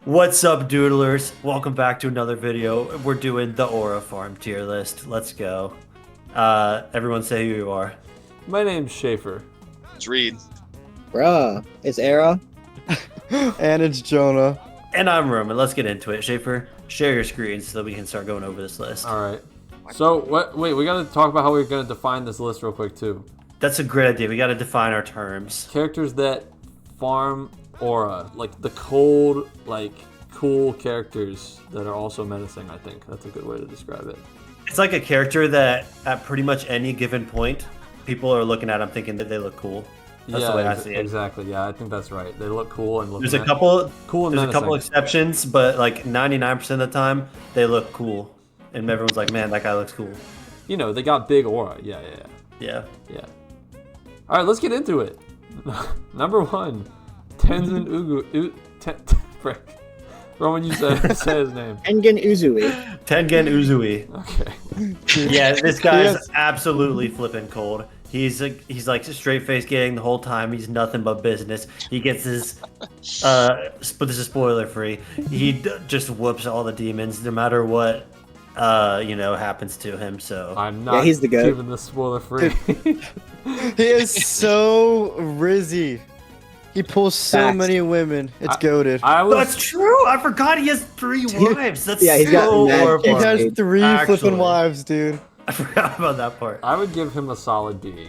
What's up, doodlers? Welcome back to another video. We're doing the Aura Farm tier list. Let's go. Everyone say who you are. My name's Schaefer. It's Reed. Bruh, it's Era. And it's Jonah. And I'm Roman. Let's get into it. Schaefer, share your screen so that we can start going over this list. All right. So what? Wait, we got to talk about how we're going to define this list real quick too. That's a great idea. We got to define our terms. Characters that farm aura, like the cold, like cool characters that are also menacing. I think that's a good way to describe it. It's like a character that at pretty much any given point, people are looking at them thinking that they look cool. That's the way I see it. Exactly. Yeah, I think that's right. They look cool and look. There's a couple cool and There's a menacing. couple exceptions, but like 99% of the time, they look cool. And everyone's like, man, that guy looks cool. You know, they got big aura. Yeah. Yeah. All right, let's get into it. Number one, Tenzin Ugu. Frick. Roman, you say his name. Engen Uzui. Tengen Uzui. Okay. Yeah, this guy is absolutely flipping cold. He's like straight face gang the whole time. He's nothing but business. He gets his but this is spoiler free. He just whoops all the demons no matter what happens to him. So I'm not he's the goat. giving this spoiler free. He is so rizzy. He pulls so Facts. many women. It's goated. that's true. I forgot he has 3 wives. That's Yeah, he's got so mad horrible. He kids. has 3 Actually. flipping wives, dude. I forgot about that part. I would give him a solid B.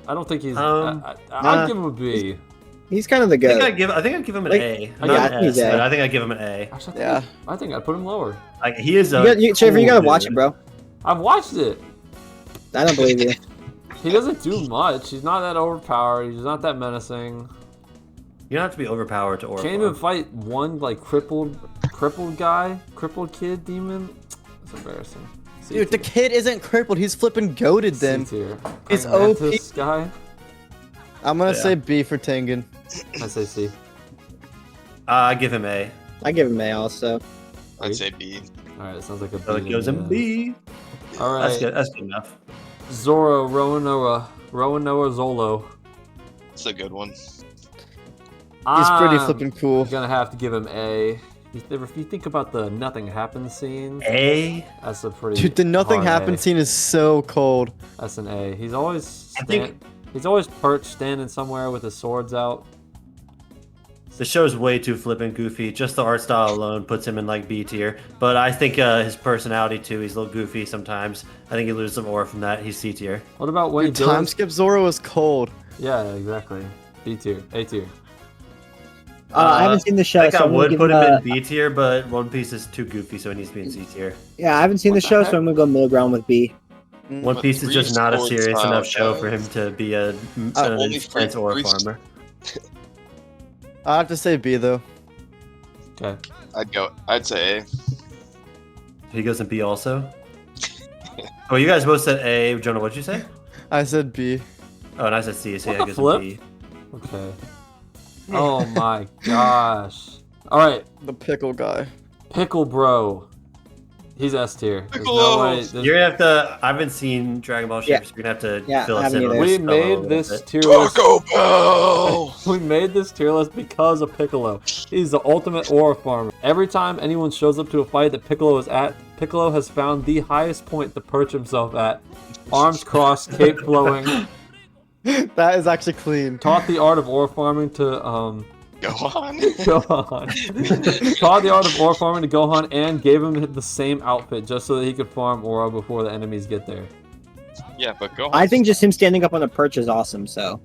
I don't think he's. Nah. I'd give him a B. He's kind of the I think goat. I'd give him an Like, A. I Not think an he's S, A. but I think I'd give him an A. Actually, Yeah. I think I'd put him lower. Like he is a Schaefer, you gotta cool watch dude. it, bro. I've watched it. I don't believe you. He doesn't do much. He's not that overpowered. He's not that menacing. You don't have to be overpowered to Aura Can't Farm. even fight one like crippled guy, crippled kid demon. It's embarrassing. C Dude, the tier. kid isn't crippled. He's flipping goated then. C tier. He's Praying OP. Mantis guy. I'm gonna Yeah. say B for Tengen. I say C. I give him A. I give him A also. I'd say B. All right, it sounds like a B. So it to goes me in then. B. All right. That's good. That's good enough. Zoro, Roanoa, Zolo. It's a good one. He's pretty I'm flipping cool. gonna have to give him A. If you think about the nothing happens scene, A. that's a pretty. Dude, the nothing hard happened A. scene is so cold. That's an A. He's always I think- he's always perched, standing somewhere with his swords out. The show's way too flippant goofy. Just the art style alone puts him in like B tier. But I think his personality too. He's a little goofy sometimes. I think he loses some aura from that. He's C tier. What about when he Dude, time goes? skip Zoro is cold. Yeah, exactly. B tier, A tier. I haven't seen the show, I think so I I'm gonna would give put him him a, in B tier, but One Piece is too goofy, so he needs to be in C tier. Yeah, I haven't seen What the the show, heck? so I'm gonna go middle ground with B. One But Piece is just not a three serious style enough show shows. for him to be an only intense three- aura three- farmer. I have to say B though. Okay. I'd say A. He goes in B also. Oh, you guys both said A. Jonah, what'd you say? I said B. Oh, and I said C. So What yeah, the it goes flip? in B. Okay. Oh my gosh. All right, The pickle guy. Pickle Bro. He's S tier. There's no Piccolo! way. there's- You're gonna have to. I haven't seen Dragon Ball Yeah. Super, so you're gonna have to Yeah, fill I us haven't in on either. this We fellow a made little this bit. tier list. Taco Bell! We made this tier list because of Piccolo. He's the ultimate aura farmer. Every time anyone shows up to a fight that Piccolo is at, Piccolo has found the highest point to perch himself at. Arms crossed, cape flowing. That is actually clean. Taught the art of aura farming to Go on. Gohan. Taught the art of aura farming to Gohan and gave him the same outfit just so that he could farm aura before the enemies get there. Yeah, but go on. I think just him standing up on a perch is awesome, so.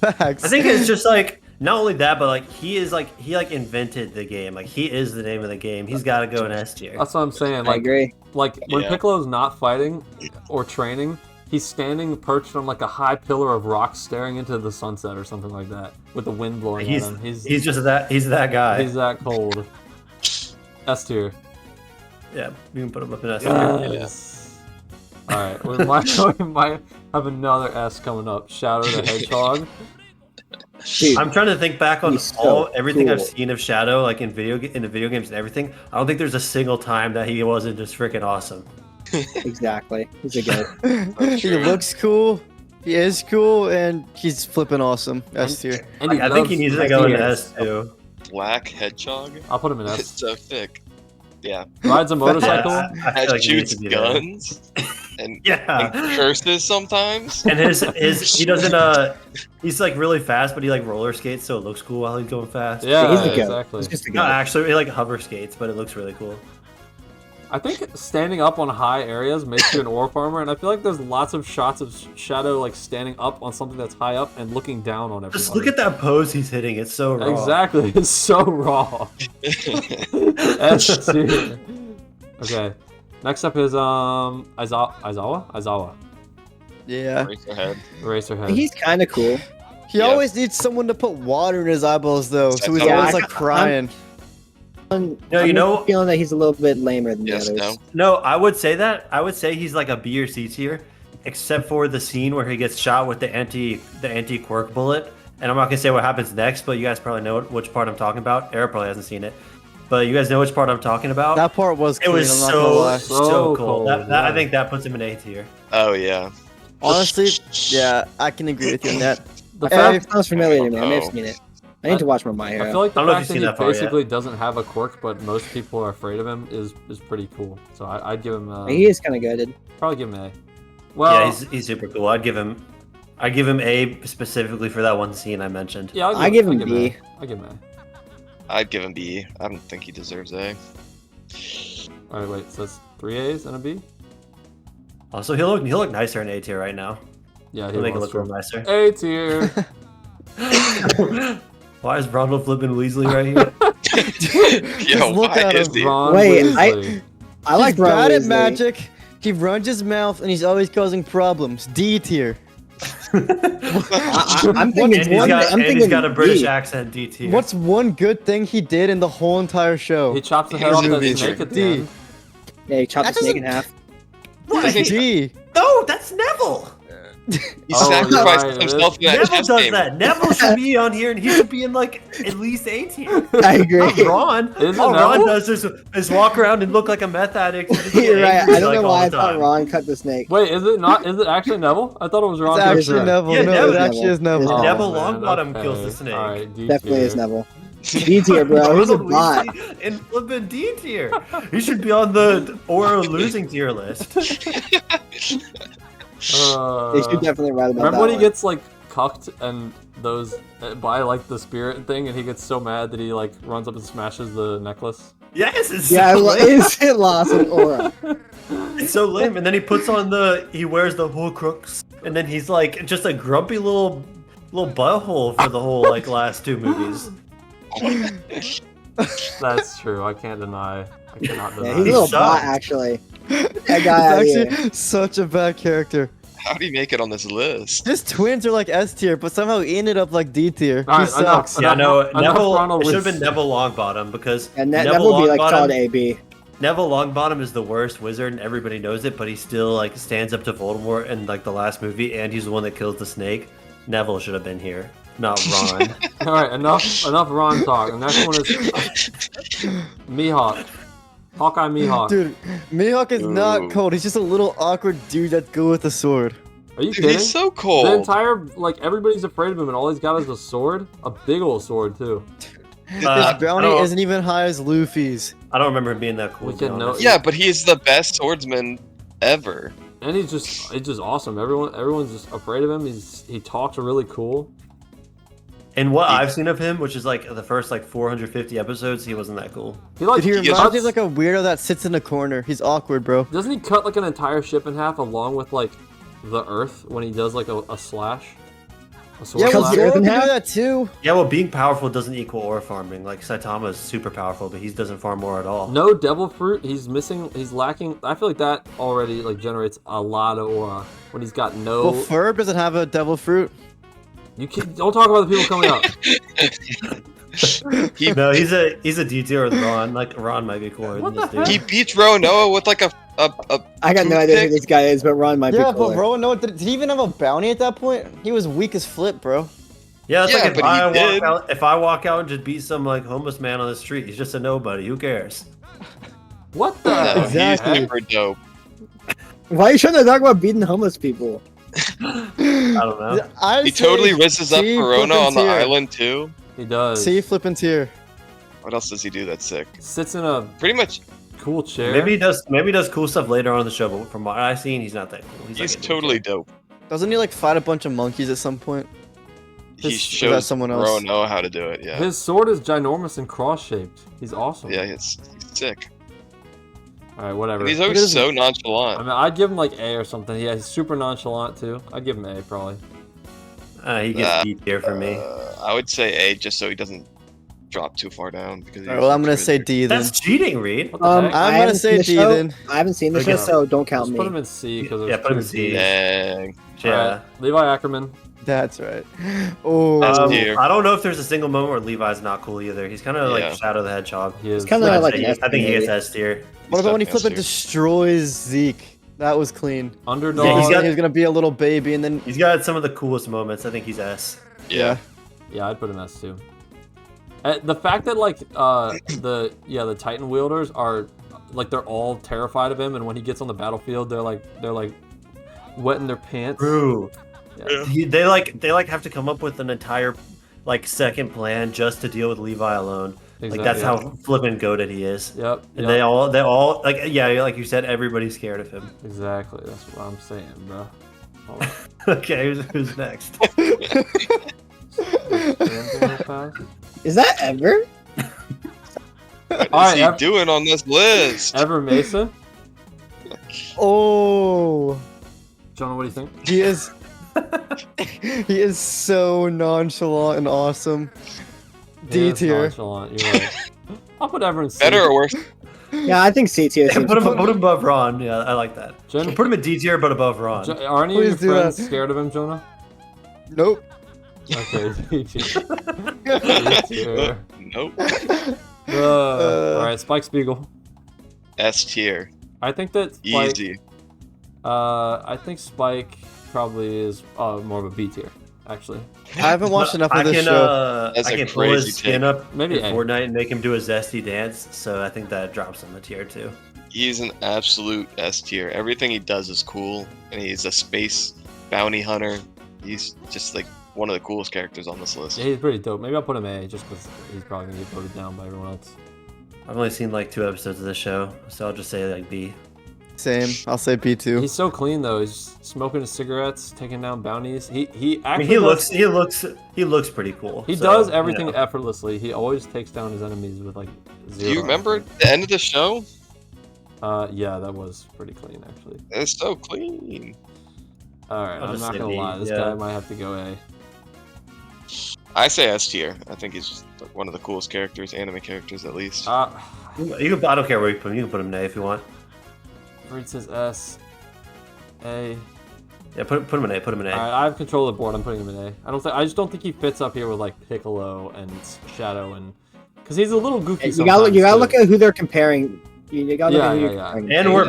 Facts. I think it's just like not only that, but like he invented the game. Like he is the name of the game. He's got to go in S tier. That's what I'm saying. I Like, agree. when Yeah. Piccolo's not fighting or training, he's standing perched on like a high pillar of rocks staring into the sunset or something like that with the wind blowing He's at him. he's just that he's that guy. He's that cold. S tier. Yeah, you can put him up in S tier. Yes. Alright, we might have another S coming up. Shadow the Hedgehog. Dude, I'm trying to think back on He's so everything I've cool. seen of Shadow, like in the video games and everything. I don't think there's a single time that he wasn't just freaking awesome. exactly. He's a goat. He True. looks cool. He is cool, and he's flipping awesome. S tier. And he I think he loves- needs to go into Yes. S too. black hedgehog. I'll put him in It's S. so thick. Yeah. Rides a motorcycle. Yeah, I feel Has like he needs shoots to be there. guns and Yeah. curses sometimes. And his he doesn't he's like really fast, but he like roller skates, so it looks cool while he's going fast. Yeah, He's the goat. exactly. He's just a No, goat. actually, he like hover skates, but it looks really cool. I think standing up on high areas makes you an ore farmer, and I feel like there's lots of shots of Shadow like standing up on something that's high up and looking down on everybody. Just look at that pose he's hitting. It's so raw. Exactly, it's so raw. S tier. Okay, next up is Aizawa. Yeah. Raise your head. Eraserhead. He's kind of cool. He Yeah. always needs someone to put water in his eyeballs, though, so he's Yeah, always I- like crying. No, I'm you know- feeling that he's a little bit lamer than Yes, the no. others. No, I would say that. I would say he's like a B or C tier, except for the scene where he gets shot with the anti quirk bullet. And I'm not gonna say what happens next, but you guys probably know which part I'm talking about. Eric probably hasn't seen it, but you guys know which part I'm talking about. That part was it clean, was I'm not gonna lie. so So cool. cold, That, yeah. I think that puts him in A tier. Oh yeah. Honestly, yeah, I can agree with you on that. The It fact, sounds familiar to me. I may have Oh. seen it. I need to watch more My I Hero. feel like the I don't know if fact that you've he seen that part yet. basically doesn't have a quirk, but most people are afraid of him is pretty cool. So I'd give him. He is kind of good. Probably give him A. Well, Yeah, he's super cool. I'd give him A specifically for that one scene I mentioned. yeah, I give him A. B. I give him A. I'd give him B. I don't think he deserves A. All right, wait. So that's 3 A's and a B. Also, he'll look nicer in A tier right now. Yeah, he He'll make it wants look to. real nicer. A tier. Why is Ronald flipping Weasley right here? Yo, look why at is him. he? Ron Wait, Weasley. I like He's bad Ron at Weasley. magic. He runs his mouth and he's always causing problems. D tier. I'm And thinking. he's got a British accent. D tier. What's one good thing he did in the whole entire show? He chops the head off that Movies. snake at the D. end. Yeah, he chopped That the snake in doesn't- half. D. No, that's Neville. He Oh, sacrificed right, himself in that Neville chess does game. that. Neville should be on here, and he should be in like at least A tier. I agree. Not Ron. Is it All Ron Neville? does is walk around and look like a meth addict. and just get You're right. angry, I don't like, know all why I the thought time. Ron cut the snake. Wait, is it not? Is it actually Neville? I thought it was Ron. It's for actually sure. Neville. Yeah, no, Neville. it actually is Neville. Oh, Neville man, Longbottom kills the snake. All right, D Definitely tier. is Neville. D tier, bro. He's a Ronald bot. Weasley in flipping D tier. He should be on the or losing tier list. They should definitely write about Remember that when he one. gets like cucked and those by like the spirit thing, and he gets so mad that he like runs up and smashes the necklace. Yes, it's Yeah, so lame. is it lost an aura? It's so lame. And then he puts on he wears the Horcrux, and then he's like just a grumpy little butthole for the whole like last two movies. That's true. I can't deny. I cannot Yeah, deny. he's a little shocked. bot, actually. That He's guy out here. actually such a bad character. How do you make it on this list? His twins are like S tier, but somehow he ended up like D tier. All He right, sucks. enough. Yeah, no, Enough Neville. Ronald It should have been Weasley. Neville Longbottom because And Neville that will be like Longbottom- solid AB. Neville Longbottom is the worst wizard, and everybody knows it. But he still like stands up to Voldemort in like the last movie, and he's the one that kills the snake. Neville should have been here, not Ron. All right, enough Ron talk. The next one is Mihawk. Hawkeye Mihawk. Dude, Mihawk is Ooh. not cold. He's just a little awkward dude that's good with a sword. Are you Dude, kidding? he's so The cold. entire like everybody's afraid of him, and all he's got is a sword, a big old sword too. His I bounty don't- isn't even high as Luffy's. I don't remember him being that cool. We to be can know- honest. Yeah, but he's the best swordsman ever. And it's just awesome. Everyone's just afraid of him. He talks really cool. And what I've seen of him, which is like the first like 450 episodes, he wasn't that cool. He like Dude, he he reminds cuts, me of like a weirdo that sits in a corner. He's awkward, bro. doesn't he cut like an entire ship in half along with like the Earth when he does like a slash? A sword Yeah, well, slash? Zoro Zoro can can do have- that too. Yeah, well, being powerful doesn't equal ore farming. Like Saitama is super powerful, but he doesn't farm ore at all. No devil fruit. He's lacking. I feel like that already like generates a lot of aura when he's got no. Well, Ferb doesn't have a devil fruit. You can't, don't talk about the people coming up. No, he's a D tier with Ron. Like Ron might be cooler What than this the dude. He beats Roanoa with like a I got no idea who toothpick. this guy is, but Ron might Yeah, be but cooler. bro, no, did he even have a bounty at that point? He was weak as flip, bro. Yeah, it's Yeah, like but he did. if I walk out and just beat some like homeless man on the street, he's just a nobody. Who cares? What the? No, Exactly. he's super dope. Why are you trying to talk about beating homeless people? I don't know. I He say totally rizzes up C, Verona flip on the and tier. island too. He does. C flip and tier. What else does he do that's sick? Sits in a Pretty much, cool chair. Maybe he does cool stuff later on in the show, but from what I've seen, he's not that cool. he's like a totally dude. dope. Doesn't he like fight a bunch of monkeys at some point? He His- Is that shows someone else? Roanoa how to do it. Yeah, His sword is ginormous and cross-shaped. He's awesome. yeah, he's sick. All right, whatever. And he's It always is- so I nonchalant. mean, I'd give him like A or something. Yeah, he's super nonchalant too. I'd give him A probably. He gets D tier for me. I would say A just so he doesn't drop too far down because. Alright, well, I'm gonna say D then. That's cheating, Reed. What the heck? I'm I gonna haven't say seen the D show. then. I haven't seen the Okay. show, so don't count Just me. put him in C because Yeah, put him in there's C. two Dang. Yeah. Alright, Levi Ackerman. That's right. Oh, That's Um, tier. I don't know if there's a single moment where Levi's not cool either. He's kind of Yeah. like Shadow the Hedgehog. He is. kinda I'd like say an I think he gets maybe. S tier. what about when he He's flipped and definitely destroys Zeke? That was clean. Underdog. Yeah, he's He got- was gonna be a little baby, and then He's got some of the coolest moments. I think he's S. Yeah. Yeah, I'd put him S too. The fact that like the Titan wielders are like they're all terrified of him, and when he gets on the battlefield, they're like wetting their pants. True. Yeah. They have to come up with an entire like second plan just to deal with Levi alone. Like that's Exactly. how flippin' goated he is. Yep. And yep. they all like yeah, like you said, everybody's scared of him. Exactly. That's what I'm saying, bro. Hold on. Okay, who's next? Anything real fast? Is that ever? What is Alright, he Ev- doing on this list? Ever Mason? oh, Jonah, what do you think? he is. He is so nonchalant and awesome. He D is tier. nonchalant, you're right. I'll put Ever in C. Better or worse? Yeah, I think C tier. seems put him fine. above Ron. Yeah, I like that. Jen- Put him in D tier, but above Ron. Aren't any of your Please do friends that. scared of him, Jonah? Nope. Okay, D tier. D tier. Nope. Alright, Spike Spiegel. S tier. I think that Spike, Easy. I think Spike probably is more of a B tier, actually. I haven't watched enough I of this can, show. That's I a can pull crazy his skin take. up Maybe in A. Fortnite and make him do a zesty dance. So I think that drops him a tier too. He's an absolute S tier. Everything he does is cool, and he's a space bounty hunter. He's just like one of the coolest characters on this list. Yeah, he's pretty dope. Maybe I'll put him A just because he's probably gonna get voted down by everyone else. I've only seen like 2 episodes of this show, so I'll just say like B. Same. I'll say B2. He's so clean though. He's smoking his cigarettes, taking down bounties. He I actually mean, does- he looks pretty cool. he so, does you everything know. effortlessly. He always takes down his enemies with like Do zero. you remember the end of the show? Yeah, that was pretty clean actually. It's so clean. All right, I'll I'm just not say gonna B, lie. This yeah. guy might have to go A. I say S tier. I think he's just like one of the coolest characters, anime characters at least. You can, I don't care where you put him. You can put him in A if you want. Reed says S. A. Yeah, put him in A. Put him in A. All right, I have control of the board. I'm putting him in A. I just don't think he fits up here with like Piccolo and Shadow and because he's a little goofy. You gotta sometimes, look too. at who they're comparing. You gotta look Yeah, at who yeah, you're yeah. comparing. And to. we're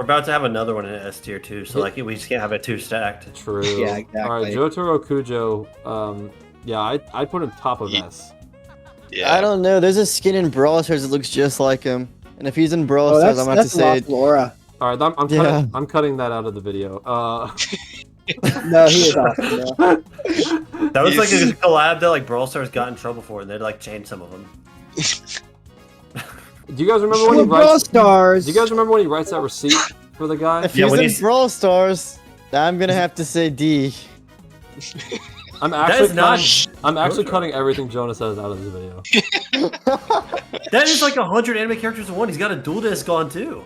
about to have another one in S tier too. So Yeah. like we just can't have it 2 stacked. True. Yeah, All right, exactly. Jotaro Kujo. Yeah, I put him top of Ye- S. Yeah. I don't know. There's a skin in Brawl Stars that looks just like him. And if he's in Brawl Oh, Stars, that's I'm about to that's say Lost Laura. All right, I'm Yeah. cutting, I'm cutting that out of the video. No, he is awesome. Yeah. That was like a He's- collab that like Brawl Stars got in trouble for, and they'd like change some of them. Do you guys remember when he Well, Brawl writes? Stars. Do you guys remember when he writes that receipt for the guy? if Yeah, he's when in he's- Brawl Stars, I'm gonna have to say D. I'm That actually is not. cutting, I'm actually Jotaro. cutting everything Jonah says out of this video. That is like 100 anime characters in one. He's got a dual disc on too.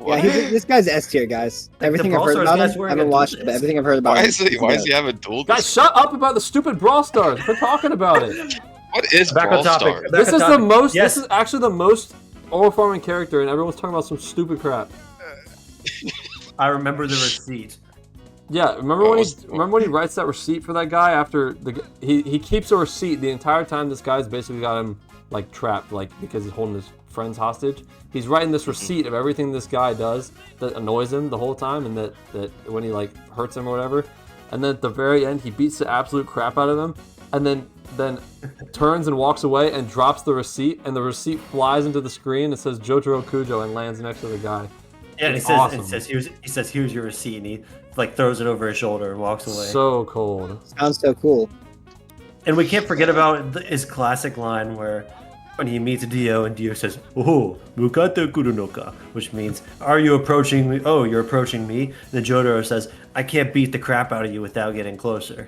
Yeah, this guy's S tier, guys. the Everything I've Brawl heard Stars about guy's him, I wearing haven't a watched, dual but disc. everything I've heard about Why him. does he have a dual Guys, disc? shut up about the stupid Brawl Stars. Quit talking about it. What is Back Brawl on topic. Stars? Back This on is the topic. most. Yes. This is actually the most overperforming character, and everyone's talking about some stupid crap. I remember the receipt. Yeah, remember when he writes that receipt for that guy after he keeps a receipt the entire time this guy's basically got him like trapped, like because he's holding his friends hostage. He's writing this receipt of everything this guy does that annoys him the whole time, and that when he like hurts him or whatever, and then at the very end he beats the absolute crap out of him, and then turns and walks away and drops the receipt, and the receipt flies into the screen. It says Jotaro Kujo and lands next to the guy. Yeah, and It's he says, awesome. he says here's your receipt, and he like throws it over his shoulder and walks away. So cold. Sounds so cool. And we can't forget about his classic line where when he meets Dio, and Dio says, "Oh, mukata kurunoka," which means, "Are you approaching me? Oh, you're approaching me." And then Jotaro says, "I can't beat the crap out of you without getting closer."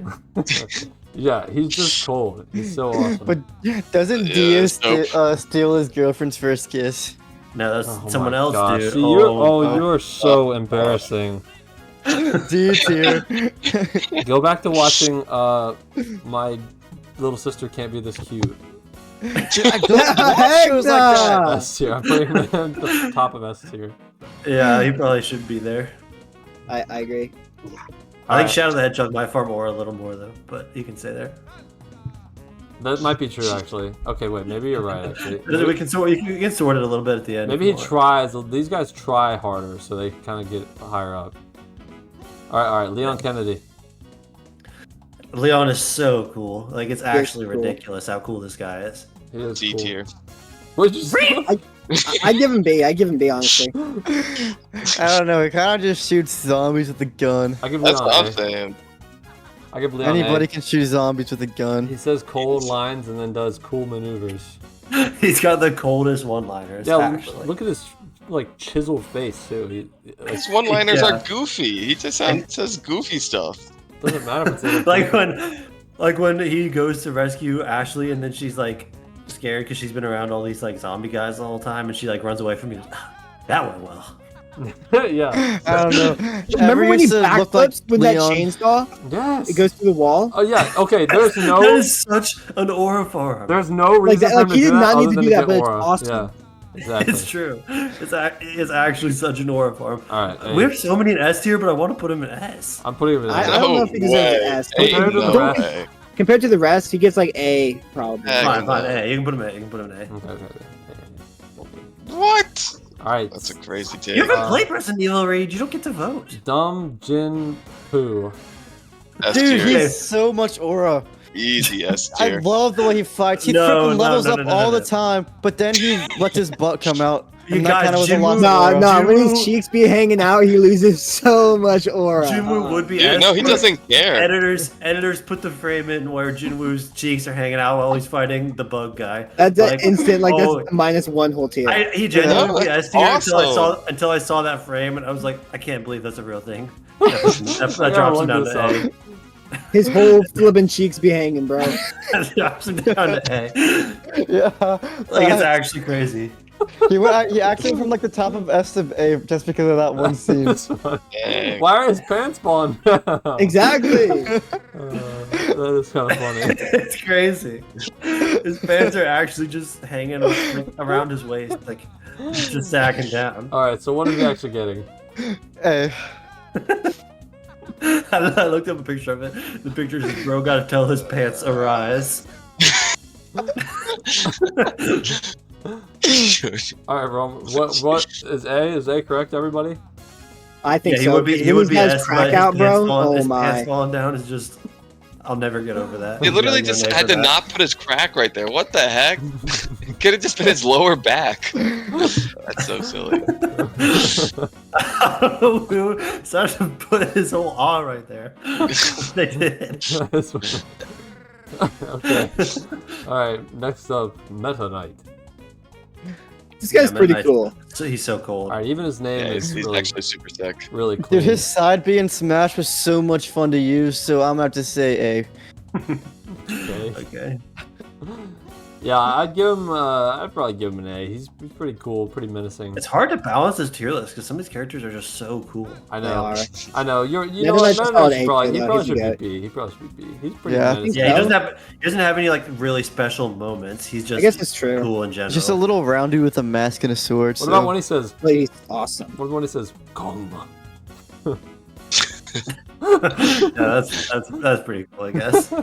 Yeah, he's just cold. He's so awesome. But doesn't Yeah, Dio nope. steal his girlfriend's first kiss? No, that's Oh someone my else, gosh. dude. See, you're so embarrassing. D tier. Go back to watching My Little Sister Can't Be This Cute. Dude, I don't watch Heck shows like that. nah. S tier. I'm putting him at the top of S tier. Yeah, he probably should be there. I agree. I think Alright. Shadow the Hedgehog might farm Aura a little more though, but you can stay there. That might be true, actually. Okay, wait, maybe you're right, actually. We can sort. You can sort it a little bit at the end. Maybe if he you want. tries. These guys try harder, so they kind of get higher up. All right, Leon Kennedy. Leon is so cool. Like it's actually cool. ridiculous how cool this guy is. He is D cool. tier. What did you say? I give him B. I give him B, honestly. I don't know. He kind of just shoots zombies with a gun. I give That's Leon what I'm A. saying. I give Leon Anybody A. can shoot zombies with a gun. He says cold lines and then does cool maneuvers. He's got the coldest one-liners. Yeah, actually. look at his like chiseled face too. His one-liners Yeah. are goofy. He just says goofy stuff. Doesn't matter if it's in a like when he goes to rescue Ashley and then she's like scared because she's been around all these like zombie guys the whole time and she like runs away from you. That went well. yeah. I don't know. Remember Ever when he used to look like backflips with that Leon? chainsaw? Yes. It goes through the wall. Oh yeah. Okay. There's That no. is such an aura farm. There's no reason that- for him like, he to did do that not need other to than do to that, get but it's aura. awesome. Yeah. Exactly. It's true. It's actually such an aura farm. All right. A. We have so many in S tier, but I want to put him in S. I'm putting him in. I A. don't know if he deserves an S. Hey, Compared to the no rest. way. Compared to the rest, he gets like A, probably. Heck Fine, no. A. You can put him in A. You can put him in A. Okay. What? All right. That's a crazy take. You haven't Uh, played Resident Evil, Reed. You don't get to vote. Dumb Jin Poo. S Dude, tier. he's so much aura. Easy S I tier. love the way he fights. He No, freaking no, levels no, up no, no, all no. the time, but then he lets his butt come out. You And that guys, kind of was a Jinwoo- loss of Nah, aura. nah. When his Jinwoo- cheeks be hanging out, he loses so much aura. Jinwoo would be Dude, S. no, he but doesn't care. Editors put the frame in where Jinwoo's cheeks are hanging out while he's fighting the bug guy. That's an Like, instant, like oh, that's -1 whole tier. He genuinely Yeah, S tier awesome. until I saw that frame and I was like, I can't believe that's a real thing. That drops him down look to this A. His whole flipping cheeks be hanging, bro. That drops him down to A. Yeah. Like it's actually crazy. He actually from like the top of S to A just because of that one scene. That's funny. Dang. Why are his pants falling down? Exactly. That is kind of funny. It's crazy. His pants are actually just hanging like, around his waist, like just sagging down. All right. So what are we actually getting? Hey. I looked up a picture of it. The picture is bro gotta tell his pants arise. All right, Rome. What is A? Is A correct, everybody? I think Yeah, he so. would be. He Him would be has S, crack but out, his bro. pants falling, Oh his my. pants falling down is just. I'll never get over that. He literally I'm just gonna had for to that. not put his crack right there. What the heck? It could have just been his lower back. That's so silly. Such to put his whole arm right there. They did. Okay. All right. Next up, Meta Knight. This guy's Yeah, pretty Midnight- cool. So he's so cold. All right. Even his name Yeah, is he's really, actually super sick. really clean. Dude, his side B in Smash was so much fun to use, so I'm gonna have to say A. Okay. Okay. Yeah, I'd give him. I'd probably give him an A. He's pretty cool, pretty menacing. It's hard to balance this tier list because some of these characters are just so cool. I They know. are. I know. You Never know what? Knight's Meta a solid Knight should A probably. tier, He though. probably He's a should be B. He probably should be B. He's pretty Yeah, I menacing. Yeah, he So? doesn't have any like really special moments. He's just I guess it's true. cool in general. Just a little roundy with a mask and a sword. What so- about when he says? But he's awesome. What when he says Kong? Yeah, that's pretty cool, I guess.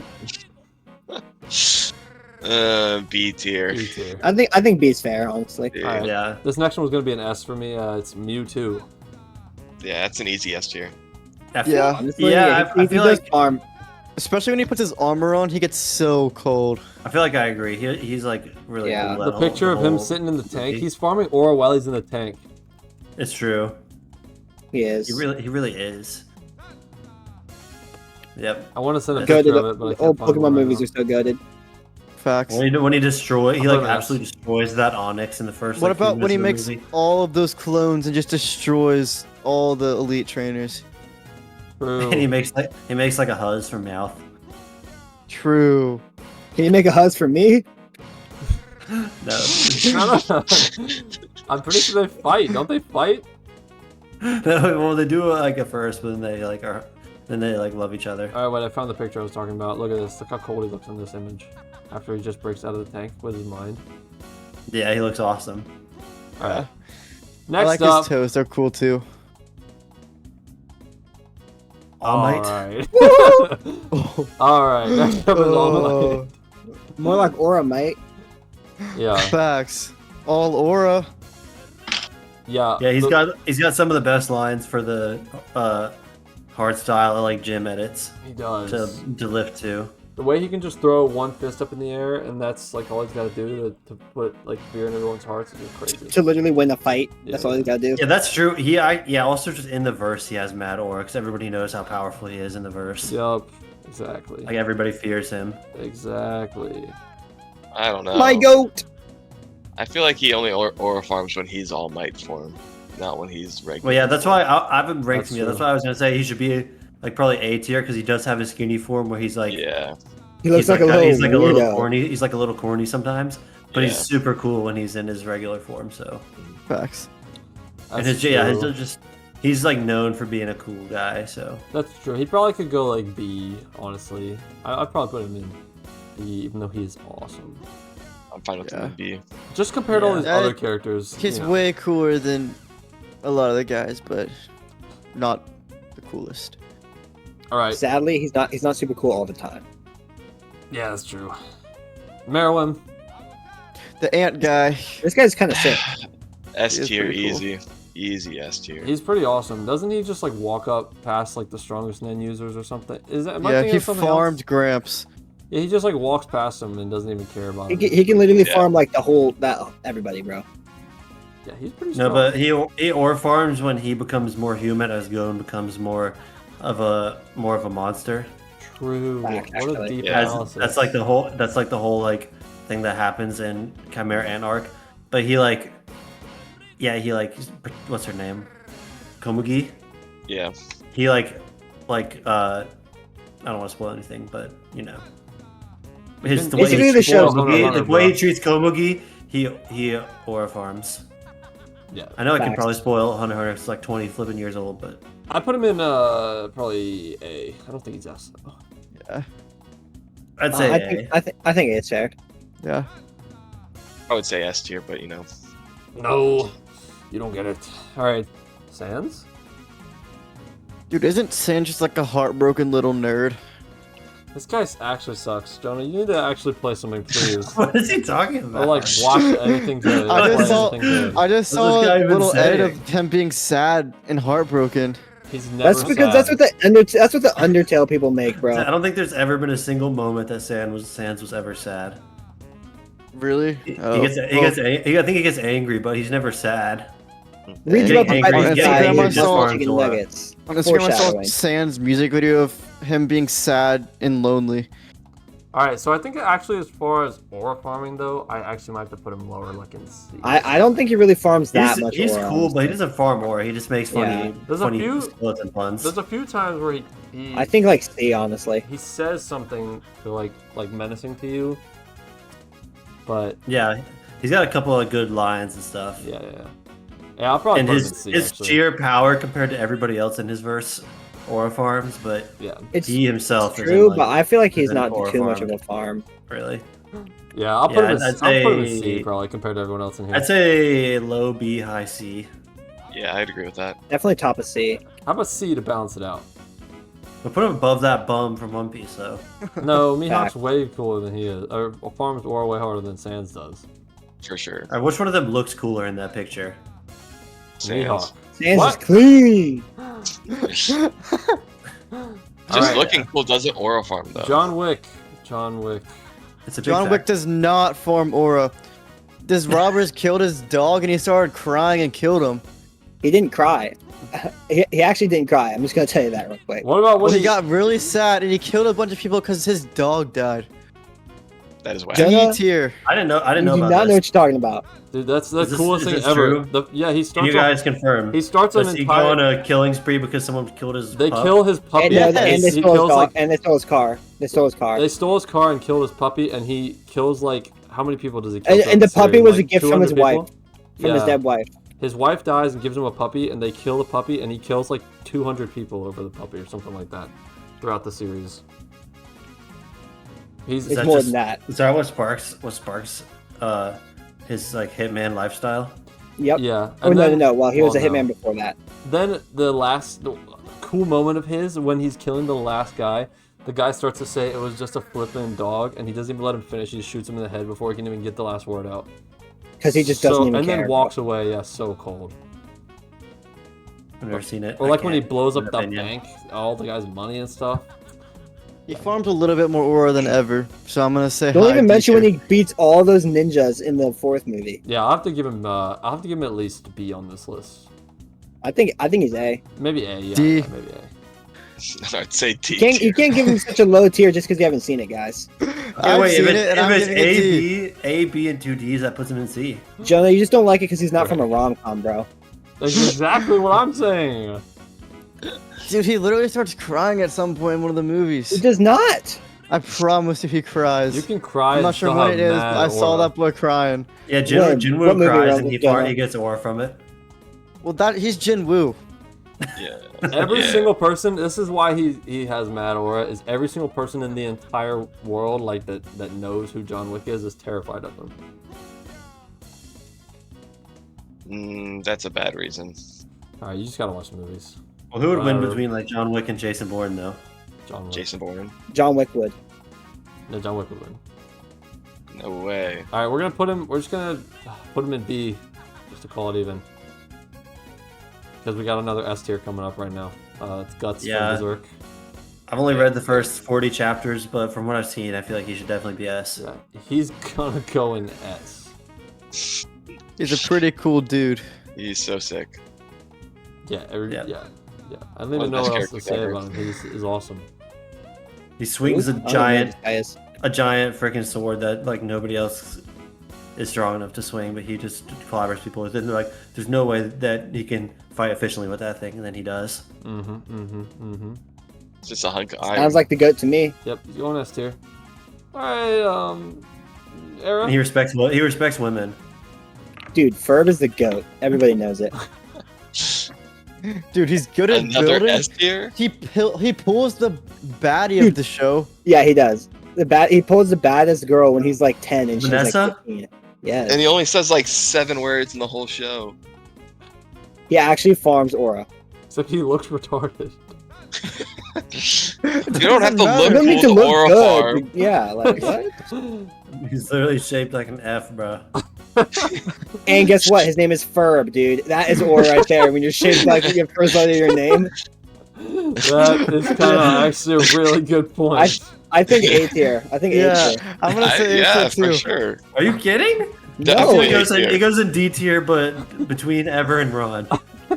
B tier. B tier. I think B's fair, honestly. Dude. Alright. Yeah. This next one was gonna be an S for me. It's Mewtwo. Yeah, that's an easy S tier. Yeah. Honestly, Yeah, he I feel does like farm. Especially when he puts his armor on, he gets so cold. I feel like I agree. He's like really Yeah. cool. The that picture of him whole- sitting in the tank. He's farming aura while he's in the tank. It's true. He is. He really is. Yep. I want to send a Good, picture of it, but I The can't old find one Pokemon right movies now. are so goated. Facts. When he I'll like put him as- absolutely destroys that Onyx in the first. What like, few about when he minutes makes of the all of those clones and just destroys all the elite trainers? True. movie? And he makes like a Huzz from Meowth. True. Can you make a Huzz for me? No. No. I'm pretty sure they fight. Don't they fight? No, well, they do like at first, but then they like love each other. All right, wait. I found the picture I was talking about. Look at this. Look how cold he looks in this image. After he just breaks out of the tank with his mind. Yeah, he looks awesome. All right. I Next like up. his toes. They're cool too. All Might. All right. Next up is All Might. More like Aura, mate. Yeah. Facts. All aura. Yeah. Yeah, he's the- got some of the best lines for the hard style like gym edits He does. to lift to. The way he can just throw one fist up in the air, and that's like all he's got to do to put like fear in everyone's hearts is just crazy. To literally win a fight. That's Yeah. all he's gotta do. Yeah, that's true. Also just in the verse he has mad aura because everybody knows how powerful he is in the verse. Yup. Exactly. Like everybody fears him. Exactly. I don't know. My goat! I feel like he only aura farms when he's All Might form, not when he's regular. Well, yeah, that's why I haven't ranked That's him yet. That's true. why I was gonna say he should be like probably A tier because he does have his skinny form where he's like Yeah. He looks he's like a little he's like a little weirdo. corny. He's like a little corny sometimes, but he's Yeah. super cool when he's in his regular form. So Facts. and That's his true. he's like known for being a cool guy. So That's true. He probably could go like B, honestly. I'd probably put him in B, even though he's awesome. I'm fine with Yeah. him in B. Just compared to all Yeah. these other characters. He's you know. way cooler than a lot of the guys, but not the coolest. All right. Sadly, he's not super cool all the time. Yeah, that's true. Marilyn. The ant guy. This guy's kind of sick. S He is tier, pretty cool. easy. Easy S tier. He's pretty awesome. Doesn't he just like walk up past like the strongest Nen users or something? Is that? Am I Yeah, thinking he of something farmed else? Gramps. Yeah, he just like walks past them and doesn't even care about it. He can literally Yeah. farm like everybody, bro. Yeah, he's pretty no, strong. but he aura farms when he becomes more human as Gon becomes more of a monster. True. Fact, What a actually. deep Yeah. analysis. That's like the whole like thing that happens in Chimera Ant arc. But he like what's her name? Komugi. Yeah. He like I don't want to spoil anything, but you know. The way Basically, he the treats show's Komugi, the way he bro. treats Komugi, he aura farms. Yeah. I know I can Facts. probably spoil Hunter x Hunter. It's like 20 flipping years old, but I put him in probably A. I don't think he's S though. Yeah. I'd say I think it's fair. Yeah. I would say S tier, but you know. No, you don't get it. All right, Sans. Dude, isn't Sans just like a heartbroken little nerd? This guy actually sucks, Jonah. You need to actually play something, please. what is he talking about? Or like watch anything good. I Play just saw- anything good. I just What's saw this a guy even little edit saying? of him being sad and heartbroken. He's never. That's because that's what the Undertale people make, I bro. don't think there's ever been a single moment that Sans was ever sad. Really? He Oh. gets, I think he gets angry, but he's never sad. Read Getting about the angry- fight getting inside, angry you're just just farms chicken a lot. nuggets. On Instagram, I saw Foreshadowing. Sans music video of him being sad and lonely. All right, so I think actually, as far as aura farming though, I actually might have to put him lower, like in C. I don't think he really farms that much. He's aura, cool, but he honestly. doesn't farm aura. He just makes funny, Yeah. There's a funny few- skeleton puns. There's a few times where he I think like C, honestly. he says something to like menacing to you, but Yeah, he's got a couple of good lines and stuff. yeah. Yeah, I'll probably And put him in his C. his actually. sheer power compared to everybody else in his verse, aura farms, but Yeah, It's he himself true, isn't, like, but I feel like he's isn't not aura too much of farmed. a farm. really. yeah. I'll put Yeah, him. In, I'd I'll put him in say- C probably compared to everyone else in here. I'd say low B, high C. Yeah, I'd agree with that. Definitely top of C. How about C to balance it out? But put him above that bum from One Piece, though. No, Mihawk's Fact. way cooler than he is, or farms aura way harder than Sans does. For sure. All right, which one of them looks cooler in that picture? Mihawk. Sans What? is clean. Just Alright. looking cool doesn't aura farm though. John Wick. John Wick. It's a big John Wick fact. does not farm aura. This robbers killed his dog and he started crying and killed him. He didn't cry. He actually didn't cry. I'm just gonna tell you that real quick. What about Well, when he got really sad and he killed a bunch of people because his dog died. That is whack. Jonah? D tier. I didn't know. I didn't You know do about not know this. what you're talking about. Dude, that's the Is this- coolest is thing this ever. true? Yeah, he Can starts you off. guys confirm? He starts an Does he go on entire. a killing spree because someone killed his? They pup? kill his puppy. And, Yes. and they he stole his kills car. like And they stole his car. They stole his car. they stole his car and killed his puppy, and he kills like how many people does he kill? And throughout the the puppy series? was a Like, gift from 200 his wife. people? From his Yeah. dead wife. His wife dies and gives him a puppy, and they kill the puppy, and he kills like 200 people over the puppy or something like that throughout the series. He's It's that more just- than that. Is that what sparks? His like hitman lifestyle? Yep. yeah. Oh, And no, then- no, no. Well, he was a well, no. hitman before that. Then the cool moment of his when he's killing the last guy, the guy starts to say it was just a flippin' dog, and he doesn't even let him finish. He just shoots him in the head before he can even get the last word out. Because he just doesn't even and care. then walks away. Yeah, so cold. I've never seen it. Or I like when he can't blows give up an the opinion. bank, all the guy's money and stuff. He farms a little bit more aura than ever, so I'm gonna say. Don't high even D mention when tier. he beats all those ninjas in the fourth movie. Yeah, I'll have to give him. I'll have to give him at least B on this list. I think he's A. Maybe A. Yeah, D. yeah, maybe A. I'd say D. You can't give him such a low tier just because you haven't seen it, guys. I've wait, seen if, it, and I'm it's giving it D. A, B, and 2 Ds, that puts him in C. Jonah, you just don't like it because he's not from a rom-com, bro. That's exactly what I'm saying. Dude, he literally starts crying at some point in one of the He movies. does not. I promise you, he cries. You can cry. I'm and not sure still what have it is. mad But I saw aura. that boy crying. Yeah, When? Jinwoo What movie, cries Rob? and Jonah? he gets aura from it. Well, he's Jin Woo. Yeah. Every Yeah. single person. This is why he has mad aura. Is every single person in the entire world like that knows who John Wick is terrified of him. That's a bad reason. All right, you just gotta watch the movies. Well, who would win Whatever. between like John Wick and Jason Bourne though? John Wick. Jason Bourne? John Wick would. No, John Wick would win. No way. All right, we're gonna put him. We're just gonna put him in B, just to call it even. Because we got another S tier coming up right now. It's Guts Yeah. from Berserk. I've only read the first 40 chapters, but from what I've seen, I feel like he should definitely be S. Yeah, he's gonna go in S. He's a pretty cool dude. He's so sick. Yeah, Yeah. yeah. I don't even One know of the what best else to say characters about him. He's awesome. He swings I a don't know who giant, this guy is. freaking sword that like nobody else is strong enough to swing, but he just clobbers people with it. And they're like, there's no way that he can fight efficiently with that thing, and then he does. It's just a hunk of iron. Sounds like the goat to me. Yep, he's going S tier. All right, Era. And he respects women. Dude, Ferb is the goat. Everybody knows it. Dude, he's good at Another building. S tier? He pulls the baddie of the show. Yeah, he does. He pulls the baddest girl when he's like 10 and she's Vanessa? like 15. Yes. And he only says like 7 words in the whole show. He actually farms aura. Except he looks retarded. You don't have to matter. look You don't need to cool to look Aura good. Farm. Yeah, like what? He's literally shaped like an F, bro. And guess what? His name is Ferb, dude. That is aura right there. When you're shaped like your first letter of your name. That is kind of actually a really good point. I think A tier. I think A Yeah, tier. I'm gonna say yeah, A tier for too. sure. Are you kidding? Definitely It goes, A tier. it goes in D tier, but between Ever and Ron.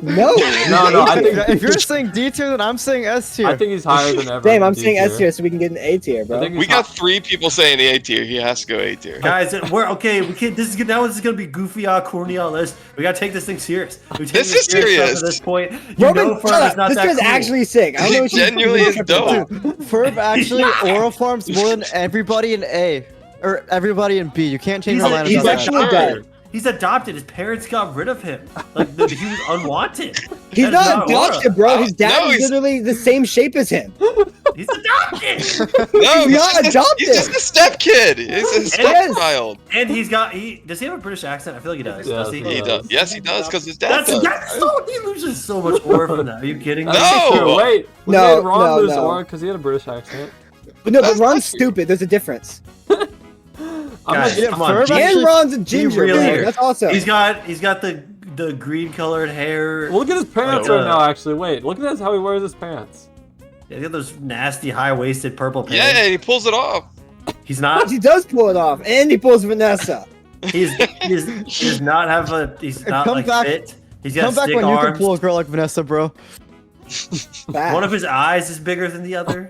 No. No, I think If you're saying D tier, then I'm saying S tier. I think he's higher than ever. Same, I'm in saying D S tier so we can get an A tier, I bro. think We he's got hi- 3 people saying A tier. He has to go A tier. Guys, we're okay. We can't. This is gonna be goofy, corny list. We gotta take this thing serious. We take This it is serious. At this point. You Roman, know, shut Ferb is up. not This that guy's cool. actually sick. I don't He know what you're genuinely is tripping about. Ferb actually aura farms more than everybody in A. Or everybody in B. You can't change my mind He's about actually that. dead. He's adopted. His parents got rid of him. Like he was unwanted. He's That is not Aura. adopted, bro. His dad No, is he's- literally the same shape as him. He's adopted. No, He's not adopted. He's just a step kid. He's a Yes. stepchild. And he's got. Does he have a British accent? I feel like he does. Yeah, Does he? he He does. Yes, he does, because his dad does. That's so. He loses so much aura from that. Are you kidding me? That's No! true. Wait, No, did Ron no, lose no. aura because he had a British accent? But no, but That's Ron's not true. stupid. There's a difference. I'm Guys, not, come on. Ferb Be- actually- And Ron's a ginger, real bro. here. That's awesome. He's got the green colored hair. look at his pants Like, right now. Actually, wait, look at how he wears his pants. He's got those nasty high waisted purple pants. Yeah, and he pulls it off. He's not. He does pull it off, and he pulls Vanessa. He does not have a. He's not Come like back- fit. He's got Come back stick when you can arms. pull a girl like Vanessa, bro. Fact. One of his eyes is bigger than the other.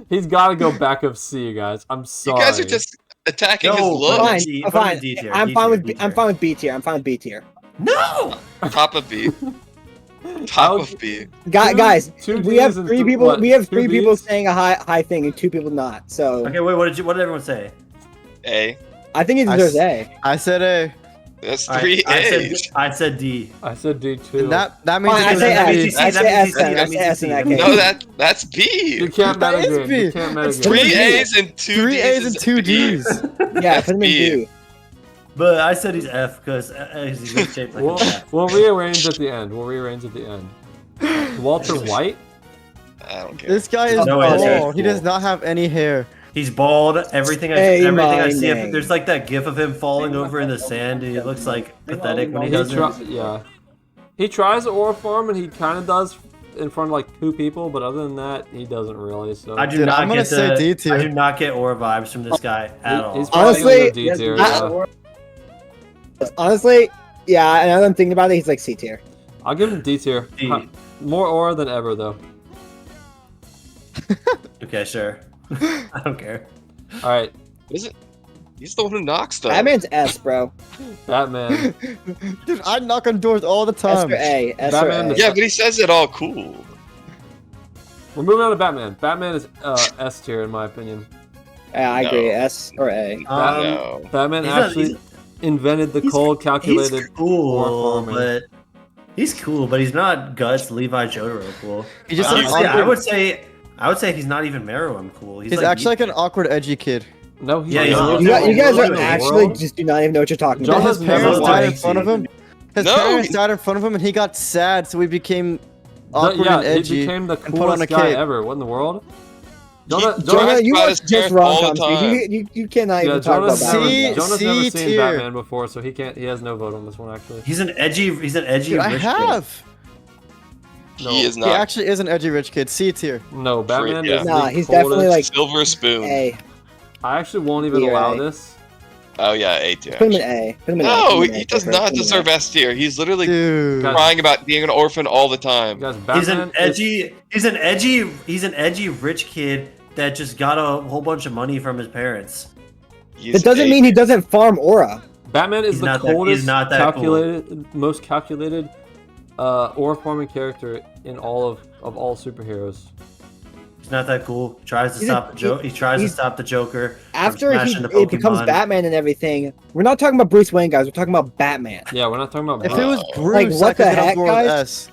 He's got to go back of C, guys. I'm You sorry. guys are just. attacking his No, look. Fine, D- I'm put him fine. in D tier, I'm D fine tier, with D I'm tier. fine with B tier. I'm fine with B tier. No. Top of B. Top of B. Guys, two we have Ds and three th- people. what, We have two three people Bs? saying a high thing and 2 people not. So Okay, wait. What did everyone say? A. I think he I deserves s- A. I said A. That's All right, three A's. I said D. I said D too. And that means Fine, I it say goes that to means S. B. I that say means S. he's Then I C, say that S in means that he's case. No, that's you B. can't That is metagame. B. You can't It's metagame. three Three D. A's and 2 3 D's. A's is and 2 B. D's. Yeah, put him in B. B. But I said he's F because he's in shape like We'll, an F. we'll rearrange at the end. We'll rearrange at the end. Walter White? I don't care. This guy is No, it's bald. He cool. does not have any hair. He's bald. Everything I Say my see of name. him, there's like that gif of him falling over in the sand, and he looks like pathetic when he He does it. yeah. He tries to aura farm and he kind of does in front of like 2 people, but other than that, he doesn't really. So I do Dude, not I'm gonna get say D tier. I do not get aura vibes from this guy at all. he's probably Honestly, gonna go D tier. Yeah. Honestly, yeah. And now that I'm thinking about it, he's like C tier. I'll give him D tier. D. More aura than ever though. Okay, sure. I don't care. All right, Is it? He's the one who knocks them. Batman's S, bro. Batman. Dude, I knock on doors all the S time. or A. S or Batman A. is- Yeah, but he says it all cool. We're moving on to Batman. Batman is S tier in my opinion. Yeah, I agree. No. S or A. No. Batman he's not- actually he's- invented the he's- cold, calculated. He's cool, aura farming. but he's cool, but he's not Guts, Levi, Jotaro cool. He just Honestly, looks Honestly, awkward. I would say he's not even Meruem cool. He's actually like an awkward, edgy kid. No, he's Yeah, not. he's You, not. you guys World are in the actually world? just do not even know what you're talking John about. His has parents never died in liked front of you. him. His No, parents he- died in front of him, and he got sad, so he became No, awkward yeah, and edgy. he became the and put on a coolest guy cape. ever. What in the world? He- Jonah, Jonah, you about watch his just parents rom all coms. the time. You cannot yeah, even talk about Jonah's never, Batman. Jonah's never C seen tier. Batman before, so he can't. He has no vote on this one actually. He's an edgy Dude, I rich have. No. He is He not. actually is an edgy rich kid. C tier. No, Batman Yeah. is Nah, the he's coldest. definitely like Silver spoon. A. I actually won't even Yeah. allow this. Oh yeah, A tier. Put him in actually. A. Put him in A. No, Put him in he A. does Put him not in A. deserve S tier. He's literally Dude. God. crying about being an orphan all the time. Guys, He's Batman an edgy. He's an edgy rich kid that just got a whole bunch of money from his parents. He's It doesn't A mean he doesn't farm aura. Batman is He's the not that- he's coldest, not that calculated, most calculated, aura farming character in all of all superheroes. He's not that cool. Tries to He's stop a- the Joker. He tries to he's- stop the Joker. from After smashing the it becomes Pokemon. Batman and everything, we're not talking about Bruce Wayne, guys. We're talking about Batman. Yeah, we're not talking about. If Bruce. it was Like, Bruce, what I could the get on heck, board with guys? S.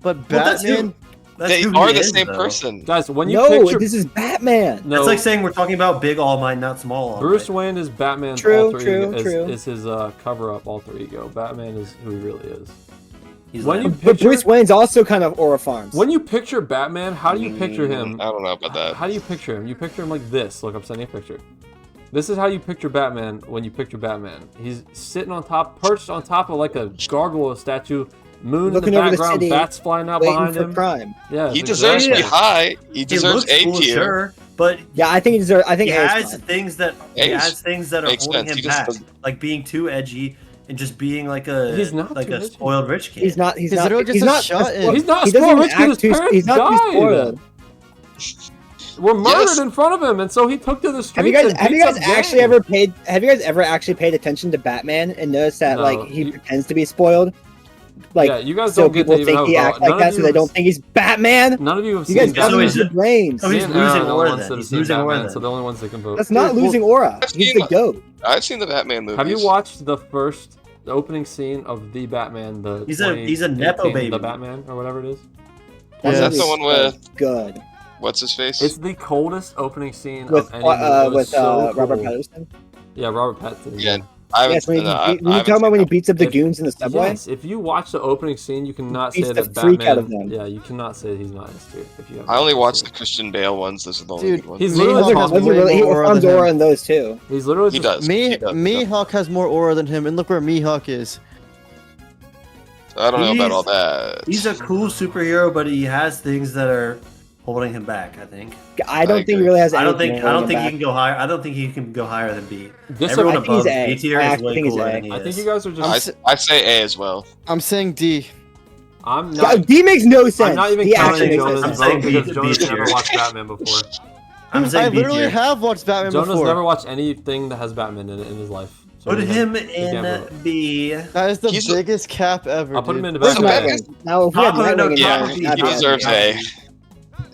But Well, that's Batman, who- that's They who are he the is, same though. person. Guys, when you No, picture this is Batman. no, It's like saying we're talking about Big All Might, not Small All Bruce Might. Wayne is Batman's True, alter true, ego. true. Is his cover up alter ego. Batman is who he really is. He's When like, you But picture Bruce Wayne's also kind of aura farms. when you picture Batman, how do you picture him? I don't know about that. How do you picture him? You picture him like this. Look, I'm sending a picture. This is how you picture Batman when you picture Batman. He's sitting on top, perched on top of like a gargoyle statue, moon Looking in the over the background, city, bats flying out waiting behind for him. crime. Yeah, He it's deserves to be exactly- high. He he deserves looks A cool, tier. sure, but Yeah, I think he deserves. I he think A is has fine. things that Makes are sense. holding him He just back, doesn't- like being too edgy and just being like a He's not like too a edgy. spoiled rich kid. He's not. He's He's not. literally just He's a not. shut-in. He's not He a doesn't spoiled even rich kid. His act too. parents He's not too died. spoiled. Were murdered Yes. in front of him, and so he took to the streets. Have you guys? and Have you beat guys some actually gangs. ever paid? Have you guys ever actually paid attention to Batman and noticed that No, like he you- pretends to be spoiled? Like yeah, you guys so don't get people to even think he have a acts vote. like None that, of so you they have- don't think he's Batman. None of you have You seen guys so got Batman. he's- losing brains. so he's Me and losing Aaron are the aura ones then. that have He's seen losing aura Batman, then. so the only ones that can vote. That's not Dude, well, losing aura. I've He's seen the that. goat. I've seen the Batman movies. Have you watched the first opening scene of the Batman? The He's a Nepo 2018, baby. The Batman or whatever it is. Is that Yes. the one with Good what's his face? It's the coldest opening scene with of any movie. It was so Robert cool. Pattinson? Yeah, Robert Pattinson. Yeah, I haven't. Yes, when no, I you haven't talking about when he seen beats up the If- goons in the subway. Yes, if you watch the opening scene, you cannot Beats say the that freak Batman. out of them. Yeah, you cannot say he's not S tier if you. that. haven't I only watched watched the Christian Bale ones. Those are the only Dude, good ones. He's Mihawk literally has Those are way really, he more aura farms than aura him. in those too. He's literally He just does. Mihawk has more aura than him, and look where Mihawk is. I don't know about He's- all that. He's a cool superhero, but he has things that are holding him back. I think. I don't think he agree. really has. I don't anything think. I don't holding think him he can go higher. I don't think he can go higher than B. This. Everyone I think he's above A. B tier I is actually way think he's cooler A. than he I think is. you guys are just. I'd say A as well. I'm saying D. I'm back. not. D makes no sense. I'm not even He counting actually Jonas' makes no I'm Jonah's sense. saying vote B- because B Jonas tier. never watched Batman before. I'm I saying B literally tier. have watched Batman Jonah's before. never watched anything that has Batman in it in his life. So Put he him can't in vote. B. That is the He's- biggest cap ever. I'll put him dude. in the Where's back. Batman- Nightwing? Now, if we had Top of- no, Nightwing in yeah, there, he that'd be deserves awesome. A.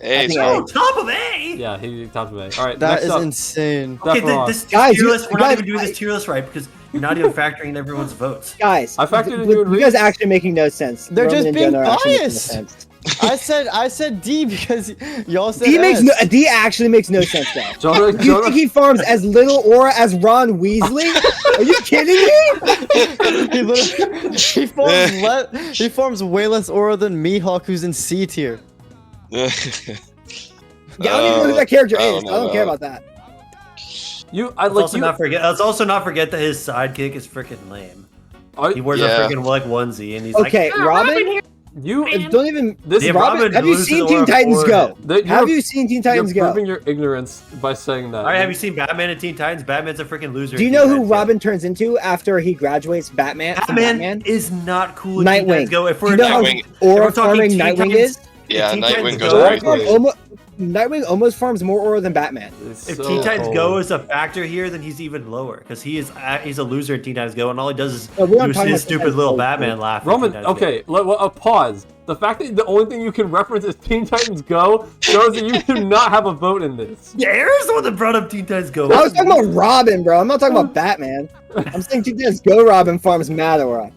A. think so- Oh, top of A. Yeah, he top of A. All right, That next is up. insane. Okay, Sephiroth. this Guys, tier you- list, we're not guys, even doing this tier list right because you're not even factoring in everyone's votes. Guys, I factored in you you and guys Reese. actually making no sense. They're Roman just and being Jonah are actually making no biased. sense. I said D because y'all said D makes S. no. D actually makes no sense though. Jonah, Do you think he farms as little aura as Ron Weasley? Are you kidding me? he, literally, he farms way less aura than Mihawk, who's in C tier. Yeah, I don't even know who that character I is. don't I don't know care that. about that. Let's also not forget that his sidekick is freaking lame. He wears Yeah. a freaking like onesie and he's Okay, like, Robin. you Don't even. this Yeah, Robin, Robin have you loses seen the Teen aura Titans for Go? that Have you're, you seen Teen you're Titans Go? proving your ignorance by saying that. all right, have you seen Batman and Teen Titans? Batman's a freaking loser. Do you in know Teen who Titans Go. Robin turns into after he graduates Batman? from Batman is not cool. in Teen Nightwing. Titans Go. If Do we're you know how Nightwing. aura If we're talking farming Teen Nightwing Titans- is? Yeah, Teen Nightwing Titans goes Go- crazy. Nightwing almost farms more aura than Batman. It's If so Teen Titans cold. Go is a factor here, then he's even lower because he's a loser in Teen Titans Go, and all he does is No, we're not do talking his about stupid Teen little Titans Go. Batman laugh. in Roman, Teen Titans Go. okay, pause. The fact that the only thing you can reference is Teen Titans Go shows that you do not have a vote in this. Yeah, Aaron's the one that brought up Teen Titans Go. I was talking about Robin, bro. I'm not talking about Batman. I'm saying Teen Titans Go Robin farms mad aura.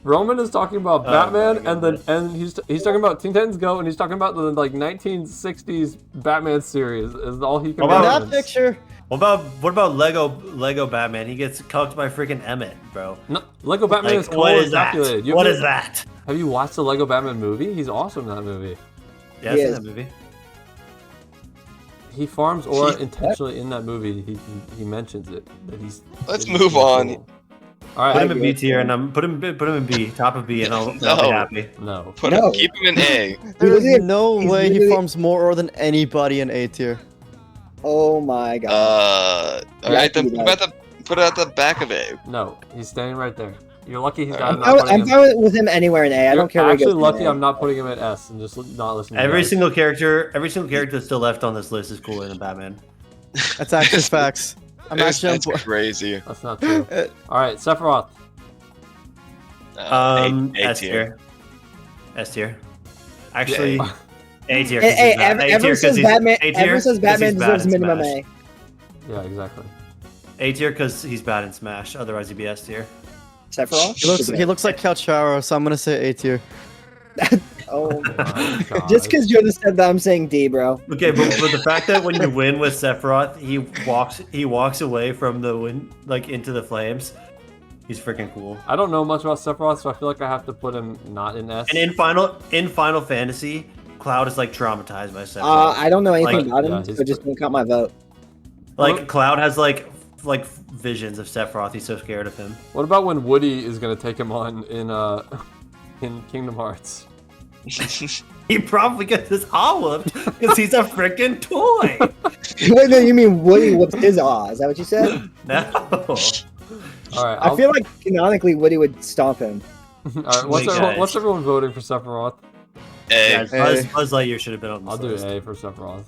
Roman is talking about Oh Batman, my and he's talking about Teen Titans Go, and he's talking about the like 1960s Batman series. Is all he can What about That reference. picture. What about Lego Batman? He gets cucked by freaking Emmett, bro. No, Lego Batman is Like, cool what and is that? calculated. What is that? Have you watched the Lego Batman movie? He's awesome in that movie. Yeah, I've He seen is. that movie. He farms aura intentionally in that movie. He mentions it. That he's. Let's that he's move cool. on. All Put right. him in B tier, and I'm put him in B, top of B, and I'll be happy. No. No. Keep him in A. There's literally- no he's way he literally- farms more aura than anybody in A tier. Oh my god. All right, then he put it at the back of A. No. He's standing right there. You're lucky he's got. I'm not putting him. fine with him anywhere in A. I You're don't care where he actually goes. lucky in A. I'm not putting him at S and just not listening. to Every you. single character that's still left on this list is cooler than Batman. That's actually facts. I'm That's actually on crazy. That's not true. Uh, All right, Sephiroth. A S tier. S tier. Actually, Yeah. A tier. Hey, ever since Batman, ever since Batman deserves minimum A. Yeah, exactly. A tier because he's bad in Smash. Otherwise, he'd be S tier. Sephiroth. he looks like Calcharo, so I'm gonna say A tier. Oh, My God. just because Jonah said that, I'm saying D, bro. Okay, but the fact that when you win with Sephiroth, he walks away from the win into the flames. He's freaking cool. I don't know much about Sephiroth, so I feel like I have to put him not in S. And in Final Fantasy, Cloud is like traumatized by Sephiroth. I don't know anything Like, about him, yeah, so he's- just don't count my vote. Like Cloud has like visions of Sephiroth. He's so scared of him. What about when Woody is gonna take him on in Kingdom Hearts? He probably gets his ass whooped because he's a freaking toy. Wait, no, you mean Woody whoops his ass? Is that what you said? No. All right. I feel like canonically Woody would stomp him. All right. What's everyone voting for Sephiroth? A. Yeah, Buzz Lightyear should have been on this I'll do list. A for Sephiroth.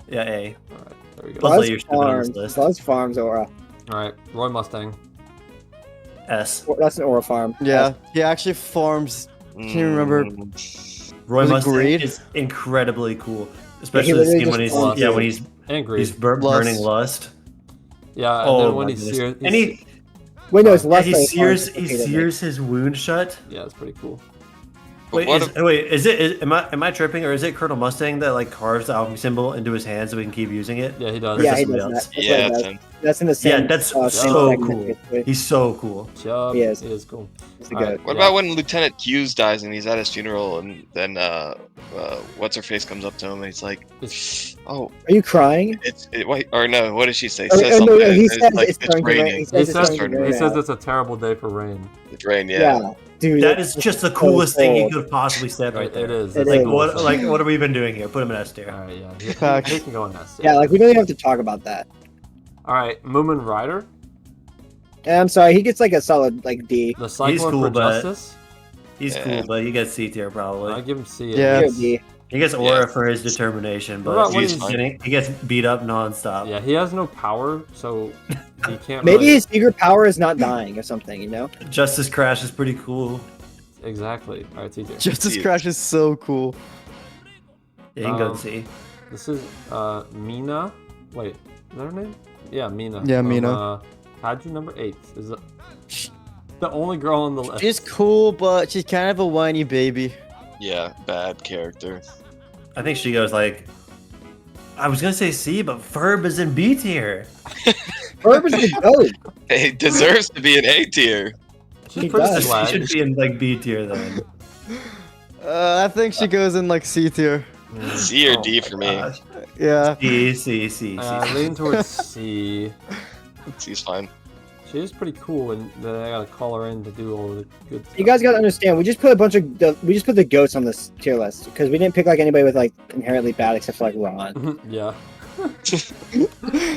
Yeah, A. All right. There we go. Buzz Buzz Lightyear should have been on this farms. list. Buzz farms aura. All right. Roy Mustang. S. That's an aura farm. Yeah, he actually farms. Can you remember? Roy Was it Mustang Greed? is incredibly cool, especially the literally skin when just he's farms when he's And Greed. he's Lust. burning lust. Yeah. And Oh then when my he goodness. sears. And he Wait, no, it's less. he than sears farms. he Okay, sears his wound shut. Yeah, it's pretty cool. Wait, What am I tripping, or is it Colonel Mustang that like carves the alchemy symbol into his hand so we can keep using it? Yeah, he does. Yeah, he somebody does else? that. That's Yeah, what he it's does. him. That's in the same. Yeah, that's same so segment, cool. basically. He's so cool. Chubb He is. cool. He's the All right. goat. What Yeah. about when Lieutenant Hughes dies and he's at his funeral and then what's her face comes up to him and he's like, "Oh, Are you crying? wait, or no, what does she say? Oh, Says no, something. no, he it's says like, it's starting to rain. raining. He He says it's says, starting to he rain says out. it's a terrible day for rain. It's rain, yeah. Yeah, dude. That is just the so coolest thing he cold. could have possibly said right there. It is. It It's is. cool. What have we been doing here? Put him in S tier. All right. Yeah. Facts. He can go in S. Yeah, like we don't even have to talk about that. All right. Moomin Rider. And I'm sorry, he gets like a solid like D. The Cyclone cool, for but- Justice. He's Yeah. cool, but you get C tier I probably. give him C. Yeah. Here, D. He gets aura Yeah. for his determination, What about but when he's fine. he gets beat up nonstop. Yeah, he has no power, so he can't. Maybe really... his secret power is not dying or something. You know. Justice Crash is pretty cool. Exactly. All right, T-tier. Justice Yeah. Crash is so cool. Yeah, you can go Um, and see. This is Mina. Wait, is that her name? Yeah, Mina. Yeah, from, Mina. How'd you number 8? Is the only girl on the list. She's cool, but she's kind of a whiny baby. Yeah, bad character. I think she goes like. I was gonna say C, but Ferb is in B tier. Herb is the goat. He deserves to be an A tier. She's He pretty does. She swag. should be in like B tier then. I think she goes in like C tier. C or Oh D my for me. gosh. Yeah. C. I lean towards C. C's fine. She is pretty cool, and then I gotta call her in to do all the good stuff. You guys gotta understand. We just put we just put the goats on this tier list because we didn't pick like anybody with like inherently bad except for like Ron. Yeah.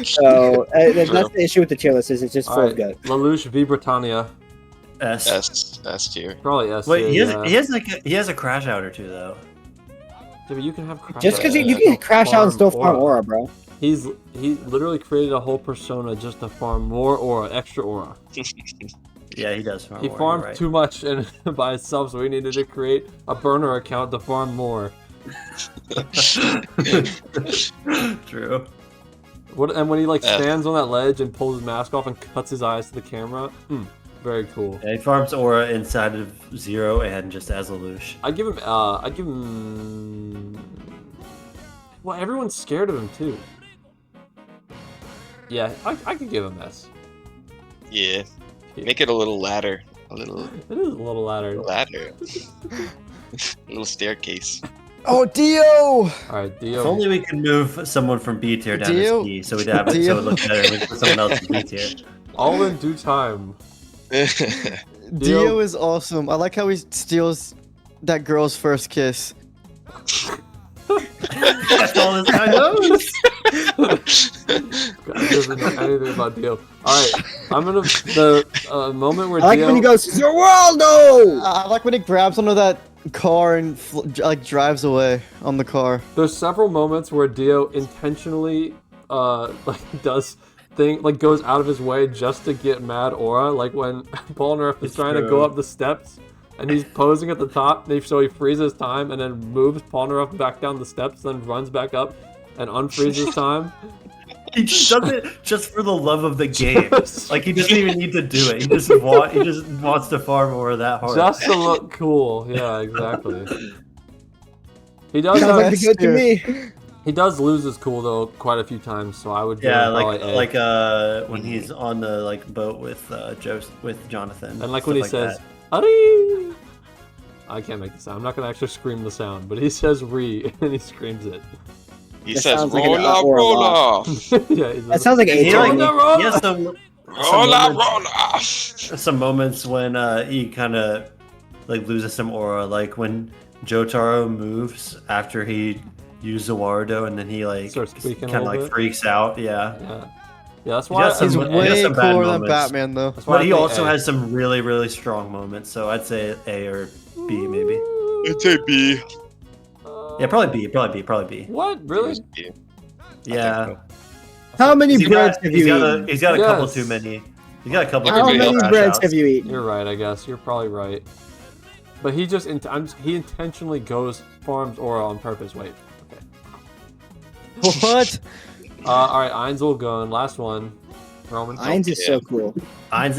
So that's the issue with the tier list is it's just full of Alright, goats. Lelouch V Britannia. S. S tier. Probably S. Wait, yeah. he has a crash out or two though. Yeah, but you can have crash Just because out you can crash out and still farm aura. aura, bro. He literally created a whole persona just to farm more aura, extra aura. Yeah, he does farm. He more, farmed you're right. too much and by himself, so we needed to create a burner account to farm more. True. And when he like F. stands on that ledge and pulls his mask off and cuts his eyes to the camera, very cool. Yeah, he farms aura inside of Zero and just as Lelouch. I give him. Well, everyone's scared of him too. Yeah, I could give him S. Yeah. Make it a little ladder. A little It is a little ladder. ladder. A little staircase. Oh, Dio! Alright, If Dio. only we could move someone from B tier down Dio- to C, so we'd have it so it looked better. We could put someone else in B tier. All in due time. Dio is awesome. I like how he steals that girl's first kiss. That's all this guy knows. God, doesn't know anything about Dio. Alright, I'm gonna. The moment where I like Dio. when he goes, Zeraldo! I like when he grabs onto that car and like drives away on the car. There's several moments where Dio intentionally like does goes out of his way just to get mad aura, like when Polnareff is It's trying to true. go up the steps and he's posing at the top, so he freezes time and then moves Polnareff back down the steps, then runs back up and unfreezes time. He just does it just for the love of the game. Like he doesn't even need to do it. He just wants to farm aura that hard. Just to look cool. Yeah, exactly. He does Sounds like have, the goat to me. he does lose his cool though quite a few times, so I would give Yeah, him probably A. like when he's on the boat with Jonathan. And like when he stuff says, "Ari!" I can't make the sound. I'm not gonna actually scream the sound, but he says "re" and he screams it. He That says, sounds like an rolla, aura rolla. Yeah, he's That sounds like that. He, a like, Roll. he has some Rolla, moments- rolla. some moments when he kind of like loses some aura, like when Jotaro moves after he used Zawardo, and then he like Starts tweaking a kind of little like bit. freaks out. Yeah, Yeah, that's He why. does some- He's he has way some bad cooler than moments. Batman, though. that's why I but he think also A. has some really really strong moments. So I'd say A or B maybe. I'd say B. Yeah, probably B. What? Really? B. Yeah. so. How many He's breads got, have he's you got eaten? a, he's got a couple Yes. too many. He's got a couple How too How many. many crash breads outs. have you eaten? You're right. I guess you're probably right. But he just he intentionally farms aura on purpose. Wait. Okay. What? All right. Einzel going. Last one. Roman. Ainz is so cool.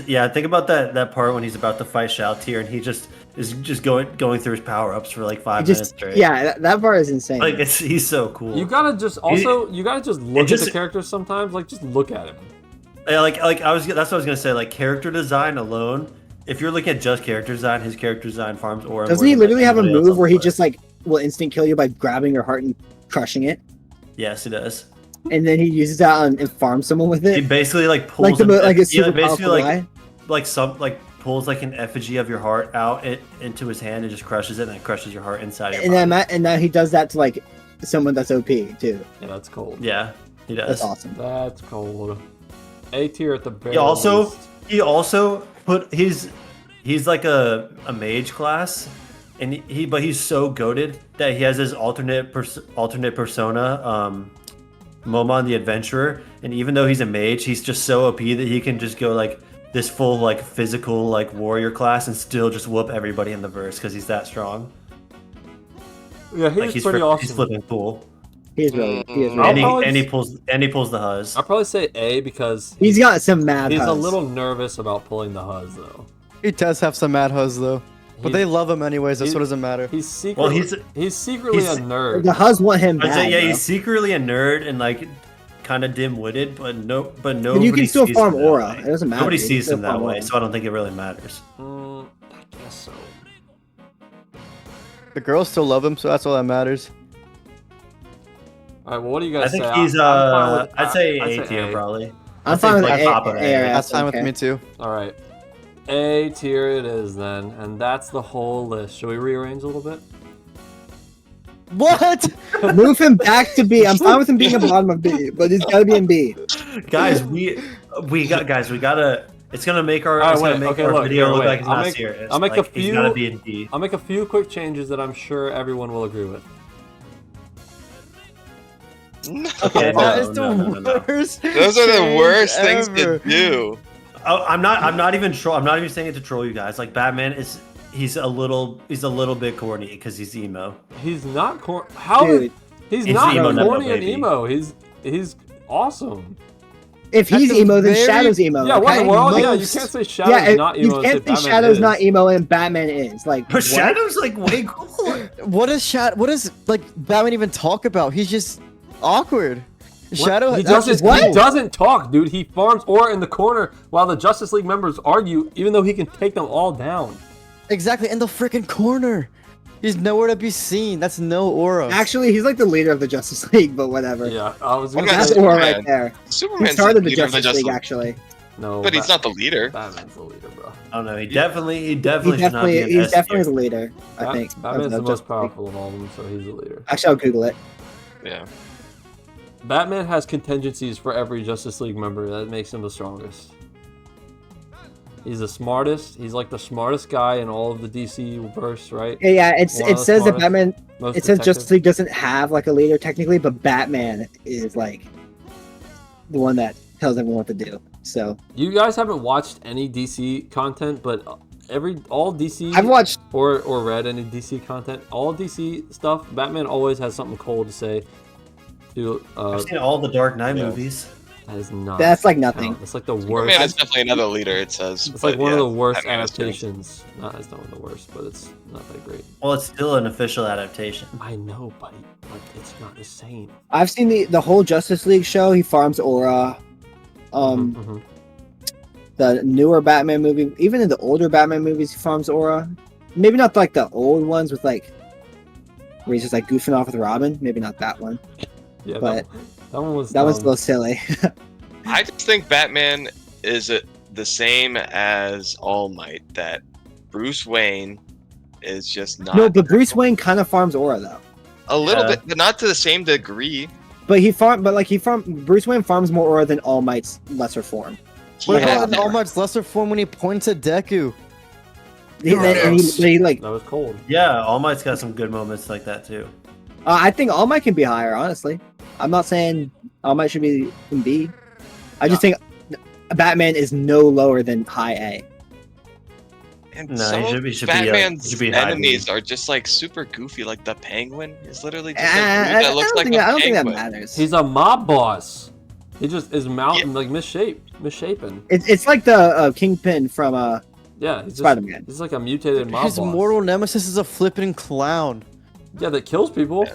Yeah, think about that part when he's about to fight Shalltear and he just is just going through his power ups for like 5 minutes straight. Yeah, that part is insane. Like he's so cool. You gotta just look at just- the characters sometimes. Like just look at him. Yeah, like that's what I was gonna say. Like character design alone, if you're looking at just character design, his character design farms aura. Doesn't more he than, literally like, have a anybody else move on where the he list. just like will instant kill you by grabbing your heart and crushing it, Yes, he does. and then he uses that and farms someone with He it, basically like pulls like a super basically powerful guy. like pulls like an effigy of your heart out into his hand and just crushes it, and then crushes your heart inside your body. And now he does that to like someone that's OP too. Yeah, that's cold. Yeah, he does. That's awesome. That's cold. A tier at the very He also least. he also put he's like a mage class, but he's so goated that he has his alternate persona, Momon the Adventurer, and even though he's a mage, he's just so OP that he can just go like this full like physical like warrior class and still just whoop everybody in the verse because he's that strong. Yeah, he's Like he's pretty awesome. he's flipping cool, He is really. I'll and probably he pulls the huzz. I'll probably say A because He's got some mad. he's a huzz. little nervous about pulling the huzz though. He does have some mad huzz though, but they He's- love him anyways. That's he- what doesn't matter. He's secretly he's secretly he's- a nerd. The huzz want him I'd bad. say, yeah, bro. he's secretly a nerd and like kind of dim-witted, but nobody But you can still sees farm him that aura. way. It doesn't matter. Nobody You can sees still him that farm way, aura. so I don't think it really matters. I guess so. The girls still love him, so that's all that matters. All right, well, what do you I guys think say? he's I'm fine with- I'd say I'd A tier A. probably. I'm I'd say fine with like A. top of A. That's fine with okay. me too. All right, A tier it is then, and that's the whole list. Should we rearrange a little bit? What? Move him back to B. I'm fine with him being a bottom of B, but he's got to be in B. Guys, we gotta. It's gonna make our, All right, it's gonna wait, make okay, our look, video here, look wait. like it's I'll not make- serious. I'll make a Like, It's gotta few- be in D. I'll make a few quick changes that I'm sure everyone will agree with. Okay, That no, is the no. worst. Those are the change worst things ever. to do. Oh, I'm not even saying it to troll you guys. Like Batman he's a little bit corny because he's emo. He's not corny. How? Dude, He's He's not emo now, corny and baby. emo. He's awesome. if he's That's a emo, then very- Shadow's emo. Yeah, what in okay? the world? Yeah, you Most- can't say Shadow's Yeah, not you emo. can't and say say Shadow's Batman not is. emo and Batman is. Like, But what? Shadow's like way cooler. What does like Batman even talk about? He's just awkward. Shadow. He that's just doesn't. He cool. doesn't talk, dude. He farms aura in the corner while the Justice League members argue, even though he can take them all down. Exactly in the freaking corner. He's nowhere to be seen. That's no aura. Actually, he's like the leader of the Justice League, but whatever. Yeah, I was gonna Okay, That's say Superman. aura right there. He Superman's started the leader of Justice League, actually. no, but he's not the leader. Batman's the leader, bro. I don't know. He definitely He should not be definitely, an he's S definitely tier. the leader. I think. Batman's of the the most Justice League. powerful of all of them, so he's the leader. Actually, I'll Google it. Yeah. Batman has contingencies for every Justice League member. That makes him the strongest. He's the smartest. He's like the smartest guy in all of the DC verse, right? Yeah, One it of the says that smartest, Batman. Most It says protective. Justice League doesn't have like a leader technically, but Batman is like the one that tells everyone what to do. So You guys haven't watched any DC content, but all DC I've watched. or read any DC content, all DC stuff. Batman always has something cool to say. To I've seen all the Dark Knight yeah. movies. that is not. That's like nothing. count. It's like the worst. Superman is definitely another leader, it says. It's like but one of yeah, the worst Batman is pretty- adaptations. It's not the worst, but it's not that great. Well, it's still an official adaptation. I know, but it's not the same. I've seen the whole Justice League show. He farms aura. Mhm. The newer Batman movie, even in the older Batman movies, he farms aura. Maybe not like the old ones with like where he's just like goofing off with Robin. Maybe not that one. Yeah, But that one was. That was a dumb. little silly. I just think Batman is the same as All Might. That Bruce Wayne is just not No, but Bruce Wayne kind of farms aura though. a little Yeah. bit, but not to the same degree. But Bruce Wayne farms more aura than All Might's lesser form. What Yeah. about in All Might's lesser form when he points at Deku? He like That was cold. Yeah, All Might's got some good moments like that too. I think All Might can be higher. Honestly, I'm not saying All Might should be in B. I just think Batman is no lower than high A. And No, some he of should be- he should be, Batman's he should be high enemies B. are just like super goofy. Like the Penguin is literally just a I dude that looks like a I don't think that penguin. matters. He's a mob boss. He just is mountain Yeah. like misshapen. It's like the Kingpin from Yeah, he's just Spider-Man. he's like a mutated mob His boss. mortal nemesis is a flipping clown. Yeah, that kills people. Yeah.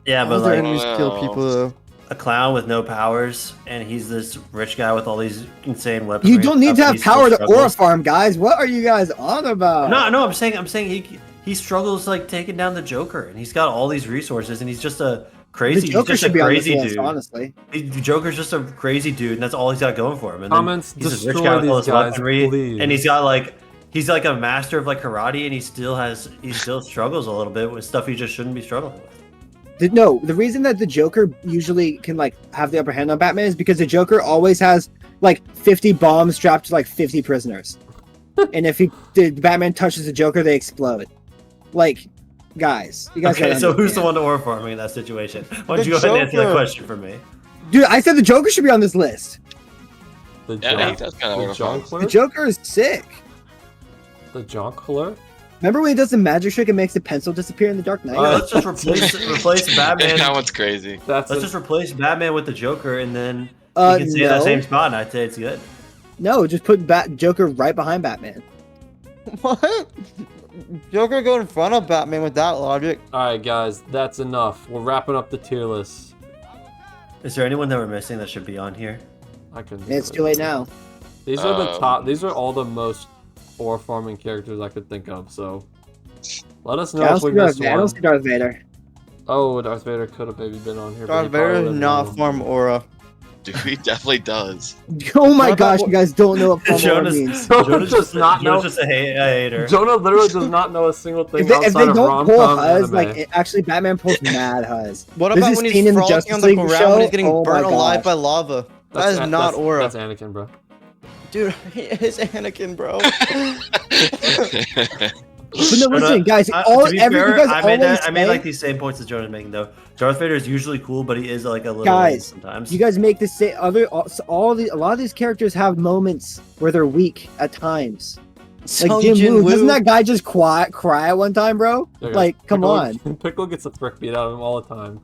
Yeah, All but their like enemies kill Wow. people though. a clown with no powers, and he's this rich guy with all these insane weapons. You don't need to have power to aura farm, guys. What are you guys on about? No, I'm saying he struggles like taking down the Joker, and he's got all these resources, and he's just a crazy. the Joker he's just should a be on this crazy list, dude. honestly. The Joker's just a crazy dude, and that's all he's got going for him. And then Comments, he's this destroy rich guy with all these this guys, weaponry, please. and he's like a master of like karate, and he still struggles a little bit with stuff he just shouldn't be struggling with. The reason that the Joker usually can like have the upper hand on Batman is because the Joker always has like 50 bombs strapped to like 50 prisoners. and if the Batman touches the Joker, they explode. Like, guys, you guys. Okay, gotta so who's the understand. one aura farming in that situation? Why don't The you go ahead and answer that Joker. question for me? Dude, I said the Joker should be on this list. The Yeah, he Jonk- does kind the of work. The Jonkler? Joker is sick. The Jonkler? Remember when he does the magic trick and makes the pencil disappear in the Dark Knight? Let's just replace Batman. That one's crazy. That's Let's a- just replace Batman with the Joker, and then you Uh, can stay in that no. same spot, and I'd say it's good. No, just put Joker right behind Batman. What? Joker go in front of Batman with that logic. Alright, guys, that's enough. We're wrapping up the tier list. Is there anyone that we're missing that should be on here? I can. It's too late now. These are the Um, top. These are all the most aura farming characters I could think of. So, let us know I if we don't missed see Darth- I one. don't see Darth Vader. Oh, Darth Vader could have maybe been on here. but Darth he probably Vader does would've not been. farm aura. Dude, he definitely does. Oh my What about gosh, what- you guys don't know what Farm Aura Jonas- means. Jonah does not know. Jonas just a hater. Jonah literally does not know a single thing If they outside of don't pull rom-com Huz, anime. like actually Batman pulls mad Huz. What This about is when seen he's in the frolicking Justice on the League ground when show? he's getting Oh my burnt alive gosh. by lava? That is That's- not aura. That's Anakin, bro. Dude, he is Anakin, bro. But no, listen, guys. To All be every fair, you guys I made always that. I made say- like these same points as Jonah's making though. Darth Vader is usually cool, but he is like a little Guys, lame sometimes. You guys make the same. A lot of these characters have moments where they're weak at times. Like Sung Jim Jin Woo, Woo. doesn't that guy just cry at one time, bro? Yeah, Like, come Piccolo- on. Piccolo gets the frick beat out of him all the time.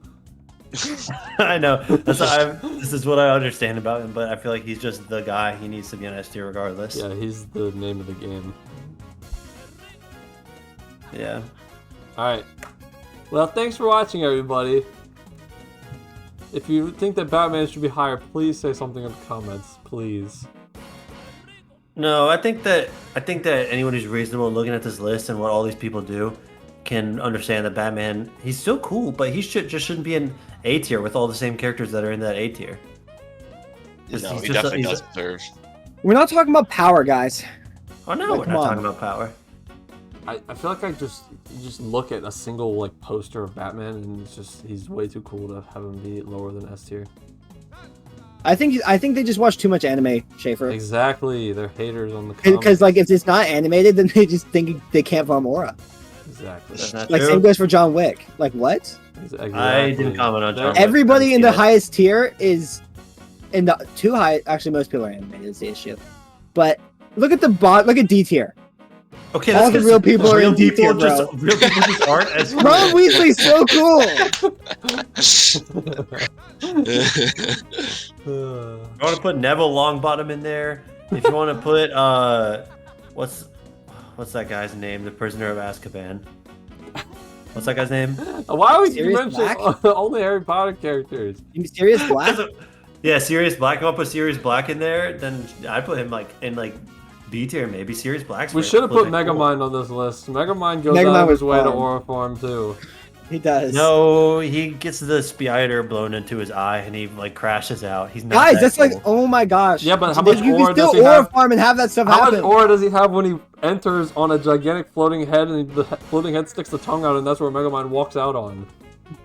I know. This is what I understand about him, but I feel like he's just the guy. He needs to be on S tier regardless. Yeah, he's the name of the game. Yeah. Alright. Well, thanks for watching, everybody. If you think that Batman should be higher, please say something in the comments. Please. No, I think that anyone who's reasonable looking at this list and what all these people do can understand that Batman, he's still cool, but he shouldn't be in A tier with all the same characters that are in that A tier. No, He's he just- definitely he's- does deserve. We're not talking about power, guys. Oh no, Like, we're come not on. talking about power. I feel like you just look at a single like poster of Batman and it's just he's way too cool to have him be lower than S tier. I think they just watch too much anime, Schaefer. Exactly. They're haters on the comments. Because like if it's not animated, then they just think they can't farm aura. Exactly. That's not Like true. same goes for John Wick. Like what? Exactly. I didn't comment on John Wick. Everybody in the Yeah. highest tier is in the too high. Actually, most people are animated. Is the issue. But look at look at D tier. Okay, all that's the 'cause real people are real in D people tier, bro. Real people just aren't as cool. Ron Weasley's so cool. You want to put Neville Longbottom in there? If you want to put what's that guy's name? The Prisoner of Azkaban. What's that guy's name? Why would you Sirius mention Black? only Harry Potter characters? Mysterious Black. Yeah, Sirius Black. If I put Sirius Black in there, then I'd put him like in like B tier maybe. Sirius Black's We pretty- should have put pretty cool. Megamind on this list. Megamind goes Megamind out of his was way to fun. aura farm too. He does. No, he gets the spider blown into his eye and he like crashes out. He's not. Guys, that that's like, cool. oh my gosh. Yeah, but how Then much you aura can still does he aura have? farm and have that stuff How happen. much aura does he have when he enters on a gigantic floating head and the floating head sticks the tongue out and that's where Megamind walks out on?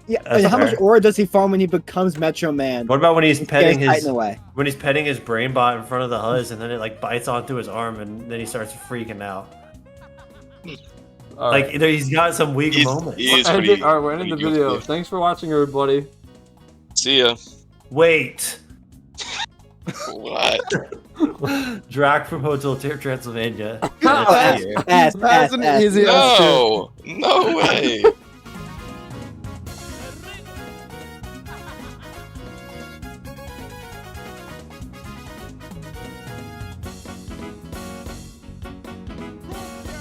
Yeah, That's and how much fair. aura does he farm when he becomes Metro Man? What about when he's petting his Titan away. when he's petting his brain bot in front of the Huz and then it like bites onto his arm and then he starts freaking out. All Like right. he's got some weak He's- moments. he is All pretty- right, we're ending the pretty video. good. Thanks for watching, everybody. See ya. Wait. What? Drac from Hotel Transylvania. Pass, That's an easy answer. No, no way.